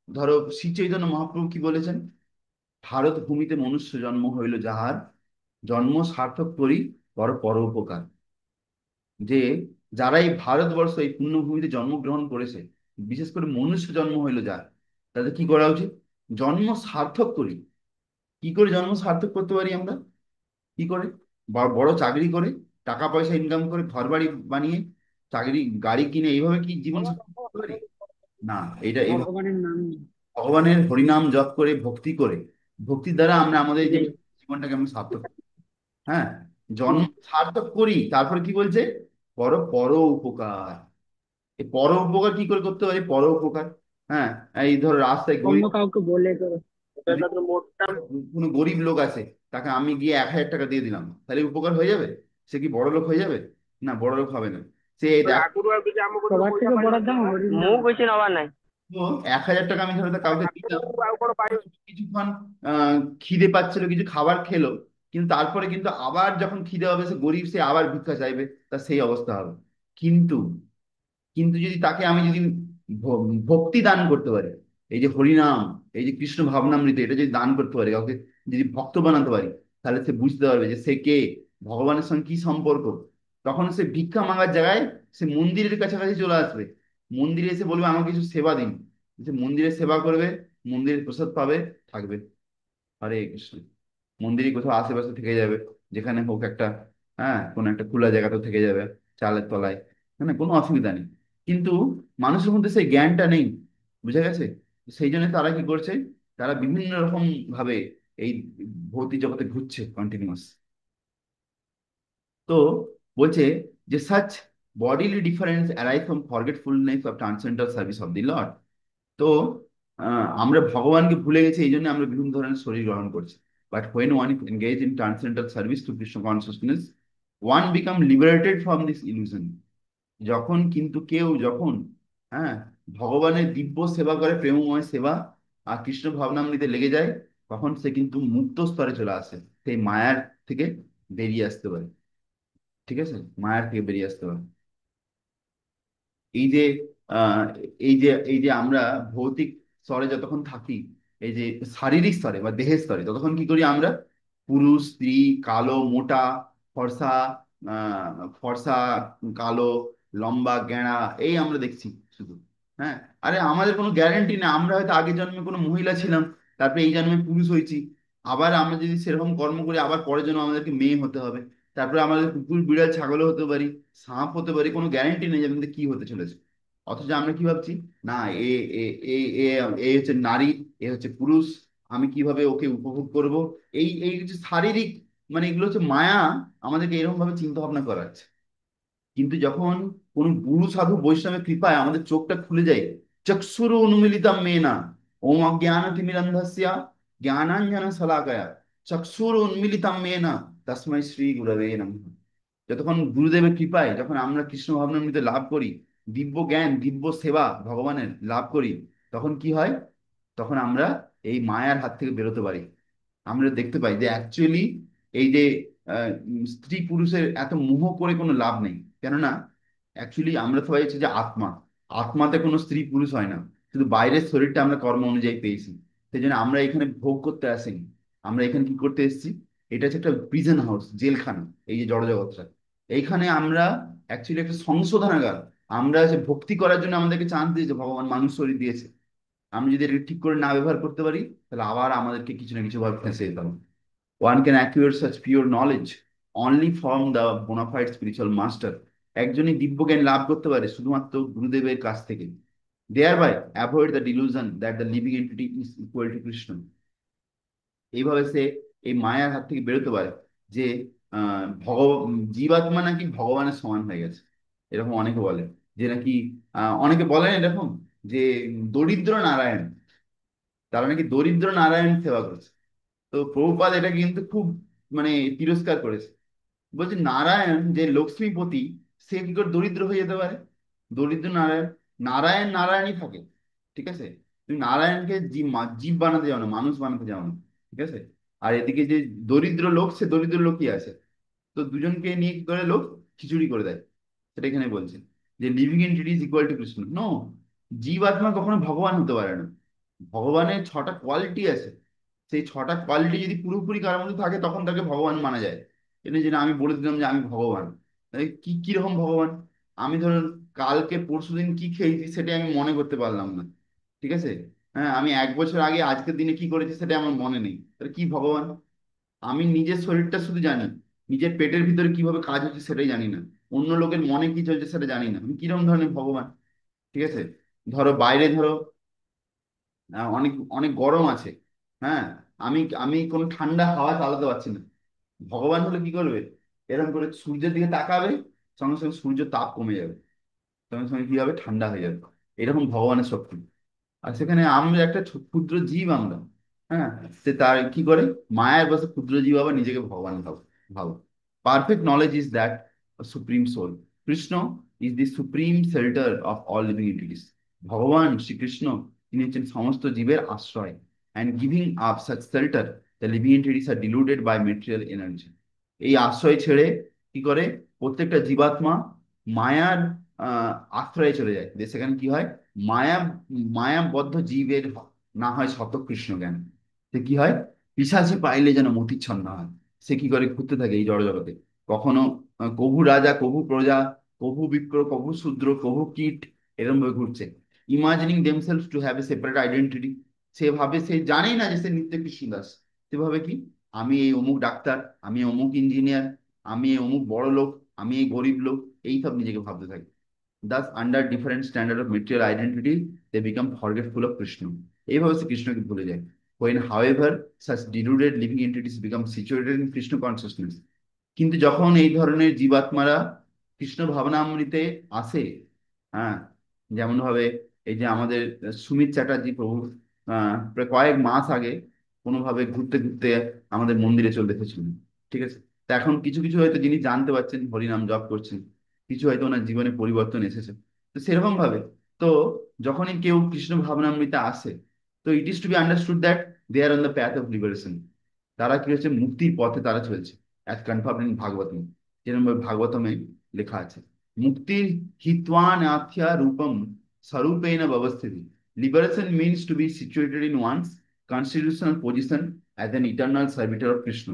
ধরো শ্রী চৈতন্য মহাপ্রভু কি বলেছেন, ভারত ভূমিতে মনুষ্য জন্ম হইল যাহার, জন্ম সার্থক করি পর পরোপকার। যে যারা এই ভারতবর্ষ এই পুণ্যভূমিতে জন্মগ্রহণ করেছে, বিশেষ করে মনুষ্য জন্ম হইলো যার, তাদের কি করা উচিত, জন্ম সার্থক করি। কি করে জন্ম সার্থক করতে পারি আমরা? কি করে? বড় চাকরি করে, টাকা পয়সা ইনকাম করে, ঘর বাড়ি বানিয়ে, চাকরি গাড়ি কিনে, এইভাবে কি জীবন সার্থক করতে পারি? না। এটা এই ভগবানের নাম নিয়ে। ভগবানের হরিনাম জপ করে, ভক্তি করে, ভক্তির দ্বারা আমরা আমাদের এই যে যে জীবনটাকে আমরা সার্থক করি। হ্যাঁ, জন্ম হুম, সার্থক করি, তারপরে কি বলছে, পর পর উপকার। এই পর উপকার কি করে করতে পারি, পর উপকার? হ্যাঁ, এই ধরো রাস্তায় অন্য গরিব, কাউকে বলে করে। কোনো গরিব লোক আছে, তাকে আমি গিয়ে 1,000 টাকা দিয়ে দিলাম, তাহলে উপকার হয়ে যাবে? সে কি বড় লোক হয়ে যাবে? না, বড় লোক হবে না। সে দেখ, সবার থেকে বড় দাম হরির নাম। তো 1,000 টাকা আমি ধরো কাউকে দিলাম, কিছুক্ষণ খিদে পাচ্ছিল, কিছু খাবার খেলো, কিন্তু তারপরে কিন্তু আবার যখন খিদে হবে, সে গরিব, সে আবার ভিক্ষা চাইবে, তার সেই অবস্থা হবে। কিন্তু কিন্তু যদি তাকে আমি যদি ভক্তি দান করতে পারি, এই যে হরিনাম, এই যে কৃষ্ণ ভাবনামৃত, এটা যদি দান করতে পারি কাউকে, যদি ভক্ত বানাতে পারি, তাহলে সে বুঝতে পারবে যে সে কে, ভগবানের সঙ্গে কি সম্পর্ক। তখন সে ভিক্ষা মাগার জায়গায় সে মন্দিরের কাছাকাছি চলে আসবে, মন্দিরে এসে বলবে আমাকে কিছু সেবা দিন। সে মন্দিরে সেবা করবে, মন্দিরের প্রসাদ পাবে, থাকবে। হরে কৃষ্ণ। মন্দিরে কোথাও আশেপাশে থেকে যাবে, যেখানে হোক একটা, হ্যাঁ, কোনো একটা খোলা জায়গাতেও থেকে যাবে, চালের তলায়, মানে কোনো অসুবিধা নেই। কিন্তু মানুষের মধ্যে সেই জ্ঞানটা নেই, বুঝে গেছে? সেই জন্য তারা কি করছে, তারা বিভিন্ন রকম ভাবে এই ভৌতিক জগতে ঘুরছে কন্টিনিউয়াস। তো বলছে যে such bodily difference arise from forgetfulness of transcendental service of the Lord. তো আমরা ভগবানকে ভুলে গেছি, এই জন্য আমরা বিভিন্ন ধরনের শরীর গ্রহণ করছি। But when one is engaged in transcendental service to Krishna consciousness, one become liberated from this illusion. যখন কিন্তু কেউ যখন, হ্যাঁ, ভগবানের দিব্য সেবা করে, প্রেমময় সেবা, আর কৃষ্ণ ভাবনামৃতে লেগে যায়, তখন সে কিন্তু মুক্ত স্তরে চলে আসে, সেই মায়ার থেকে বেরিয়ে আসতে পারে। ঠিক আছে? মায়ার থেকে বেরিয়ে আসতে পারে। এই যে আহ, এই যে আমরা ভৌতিক স্তরে যতক্ষণ থাকি, এই যে শারীরিক স্তরে বা দেহের স্তরে, ততক্ষণ কি করি আমরা, পুরুষ স্ত্রী, কালো মোটা, ফর্সা, ফর্সা, কালো, লম্বা গেঁড়া, এই আমরা দেখছি শুধু। হ্যাঁ, আরে আমাদের কোনো গ্যারান্টি নেই, আমরা হয়তো আগের জন্মে কোনো মহিলা ছিলাম, তারপরে এই জন্মে পুরুষ হয়েছি। আবার আমরা যদি সেরকম কর্ম করি, আবার পরের জন্য আমাদেরকে মেয়ে হতে হবে। তারপরে আমাদের কুকুর বিড়াল ছাগলও হতে পারি, সাপ হতে পারি, কোনো গ্যারান্টি নেই যে আমাদের কি হতে চলেছে। অথচ আমরা কি ভাবছি, না, এ এ এ এ এ হচ্ছে নারী, এ হচ্ছে পুরুষ, আমি কিভাবে ওকে উপভোগ করব। এই এই যে শারীরিক, মানে এগুলো হচ্ছে মায়া, আমাদেরকে এরকম ভাবে চিন্তা ভাবনা করাচ্ছে। কিন্তু যখন কোন গুরু সাধু বৈষ্ণবের কৃপায় আমাদের চোখটা খুলে যায়, চক্ষুর উন্মিলিতম মেনা, ওম অজ্ঞান তিমিরন্ধস্য জ্ঞানাঞ্জন শলাকয়া চক্ষুর উন্মিলিতম মেনা তস্मै শ্রী গুরবে নমঃ। যতক্ষণ গুরুদেবের কৃপায় যখন আমরা কৃষ্ণ ভাবনামৃত লাভ করি, দিব্য জ্ঞান, দিব্য সেবা ভগবানের লাভ করি, তখন কি হয়, তখন আমরা এই মায়ার হাত থেকে বেরোতে পারি। আমরা দেখতে পাই যে অ্যাকচুয়ালি এই যে স্ত্রী পুরুষের এত মোহ করে কোনো লাভ নেই। কেননা অ্যাকচুয়ালি আমরা সবাই হচ্ছে যে আত্মা, আত্মাতে কোনো স্ত্রী পুরুষ হয় না, শুধু বাইরের শরীরটা আমরা কর্ম অনুযায়ী পেয়েছি। সেই জন্য আমরা এখানে ভোগ করতে আসিনি, আমরা এখানে কি করতে এসেছি, এটা হচ্ছে একটা প্রিজন হাউস, জেলখানা, এই যে জড়জগৎটা। এইখানে আমরা অ্যাকচুয়ালি একটা সংশোধনাগার। আমরা যে ভক্তি করার জন্য আমাদেরকে চান্স দিয়েছে ভগবান, মানুষ শরীর দিয়েছে। আমি যদি এটা ঠিক করে না ব্যবহার করতে পারি, তাহলে আবার আমাদেরকে কিছু না কিছু ভাবে ফেঁসে যেতে হবে। One can acquire such pure knowledge only from the bona fide spiritual master. একজনই দিব্যজ্ঞান লাভ করতে পারে শুধুমাত্র গুরুদেবের কাছ থেকে। Thereby avoid the delusion that the living entity is equal to Krishna. এইভাবে সে এই মায়ার হাত থেকে বেরোতে পারে, যে জীবাত্মা নাকি ভগবানের সমান হয়ে গেছে। এরকম অনেকে বলে, যে নাকি অনেকে বলেন এরকম, যে দরিদ্র নারায়ণ, তারা নাকি দরিদ্র নারায়ণ সেবা করছে। তো প্রভুপাদ এটা কিন্তু খুব মানে তিরস্কার করেছে। বলছে নারায়ণ যে লক্ষ্মীপতি, সে কি করে দরিদ্র হয়ে যেতে পারে? দরিদ্র নারায়ণ, নারায়ণ নারায়ণই থাকে। ঠিক আছে, তুমি নারায়ণকে জীব জীব বানাতে যাও না, মানুষ বানাতে যাও না। ঠিক আছে, আর এদিকে যে দরিদ্র লোক, সে দরিদ্র লোকই আছে। তো দুজনকে নিয়ে কি করে লোক খিচুড়ি করে দেয়, সেটা এখানে বলছে। যে living entity is equal to Krishna, no, জীবাত্মা কখনো ভগবান হতে পারে না। ভগবানের ছটা কোয়ালিটি আছে, সেই ছটা কোয়ালিটি যদি পুরোপুরি কারোর মধ্যে থাকে তখন তাকে ভগবান মানা যায়। এটা যে না আমি বলে দিলাম যে আমি ভগবান, তাই কি কিরকম ভগবান? আমি ধরুন কালকে পরশুদিন কি খেয়েছি সেটা আমি মনে করতে পারলাম না। ঠিক আছে, হ্যাঁ, আমি 1 বছর আগে আজকের দিনে কি করেছি সেটা আমার মনে নেই, তাহলে কি ভগবান? আমি নিজের শরীরটা শুধু জানি, নিজের পেটের ভিতরে কিভাবে কাজ হচ্ছে সেটাই জানি না, অন্য লোকের মনে কি চলছে সেটা জানি না, আমি কিরকম ধরনের ভগবান? ঠিক আছে, ধরো বাইরে ধরো অনেক অনেক গরম আছে, হ্যাঁ, আমি আমি কোনো ঠান্ডা হাওয়া চালাতে পারছি না। ভগবান হলে কি করবে? এরকম করে সূর্যের দিকে তাকাবে, সঙ্গে সঙ্গে সূর্য তাপ কমে যাবে, সঙ্গে সঙ্গে কি হবে, ঠান্ডা হয়ে যাবে। এরকম ভগবানের শক্তি। আর সেখানে আমরা একটা ক্ষুদ্র জীব আমরা, হ্যাঁ, সে তার কি করে, মায়ের বসে ক্ষুদ্র জীব আবার নিজেকে ভগবান ভাবো। ভাবো, perfect knowledge is that supreme soul, Krishna is the supreme shelter of all living entities. ভগবান শ্রীকৃষ্ণ, তিনি হচ্ছেন সমস্ত জীবের আশ্রয়। And giving up such shelter, the living entities are deluded by material energy. এই আশ্রয় ছেড়ে কি করে প্রত্যেকটা জীবাত্মা মায়ার আহ আশ্রয়ে চলে যায়, যে সেখানে কি হয়, মায়া, মায়াবদ্ধ জীবের না হয় শত কৃষ্ণ জ্ঞান। সে কি হয়, পিশাচি পাইলে যেন মতিচ্ছন্ন হয়। সে কি করে ঘুরতে থাকে এই জড় জগতে, কখনো কভু রাজা কভু প্রজা, কভু বিপ্র কভু শূদ্র কভু কীট, এরকম ভাবে ঘুরছে, imagining themselves to have a separate identity. সে ভাবে, সে জানেই না যে সে নিত্য কৃষ্ণ দাস। সে ভাবে কি, আমি এই অমুক ডাক্তার, আমি অমুক ইঞ্জিনিয়ার, আমি এই অমুক বড় লোক, আমি এই গরিব লোক, এই সব নিজেকে ভাবতে থাকে। Thus, under different standard of material identity, they become forgetful of Krishna. এইভাবে সে কৃষ্ণকে ভুলে যায়। When, however, such deluded living entities become situated in Krishna consciousness, কিন্তু যখন এই ধরনের জীবাত্মারা কৃষ্ণ ভাবনামৃতে আসে, হ্যাঁ, যেমন ভাবে এই যে আমাদের সুমিত চ্যাটার্জি প্রভু প্রায় কয়েক মাস আগে কোনোভাবে ঘুরতে ঘুরতে আমাদের মন্দিরে চলে এসেছিলেন। ঠিক আছে, তা এখন কিছু কিছু হয়তো যিনি জানতে পারছেন, হরিনাম জপ করছেন, কিছু হয়তো ওনার জীবনে পরিবর্তন এসেছে। তো সেরকম ভাবে, তো যখনই কেউ কৃষ্ণ ভাবনামৃতে আসে, তো it is to be understood that they are on the path of liberation. তারা কি হচ্ছে, মুক্তির পথে তারা চলছে, অ্যাজ কনফার্মড ইন ভাগবতম। যেরকম ভাগবতমে লেখা আছে, মুক্তির হিত্বান আখ্যা রূপম স্বরূপেণ ব্যবস্থিতি। Liberation means to be situated in one's constitutional position as an eternal servitor of Krishna.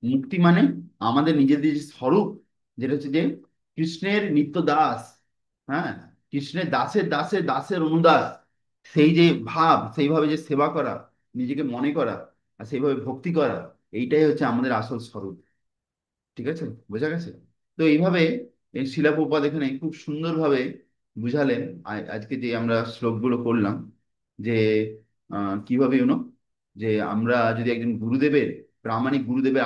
মুক্তি মানে আমাদের নিজেদের যে স্বরূপ, যেটা হচ্ছে যে কৃষ্ণের নিত্য দাস, হ্যাঁ, কৃষ্ণের দাসের দাসের দাসের অনুদাস, সেই যে ভাব, সেইভাবে যে সেবা করা, নিজেকে মনে করা, আর সেইভাবে ভক্তি করা, এইটাই হচ্ছে আমাদের আসল স্বরূপ। ঠিক আছে, বোঝা গেছে? তো এইভাবে এই শিলা প্রপাত এখানে খুব সুন্দরভাবে বুঝালেন। আজকে যে আমরা শ্লোকগুলো করলাম, যে কিভাবে যে আমরা যদি একজন গুরুদেবের, প্রামাণিক গুরুদেবের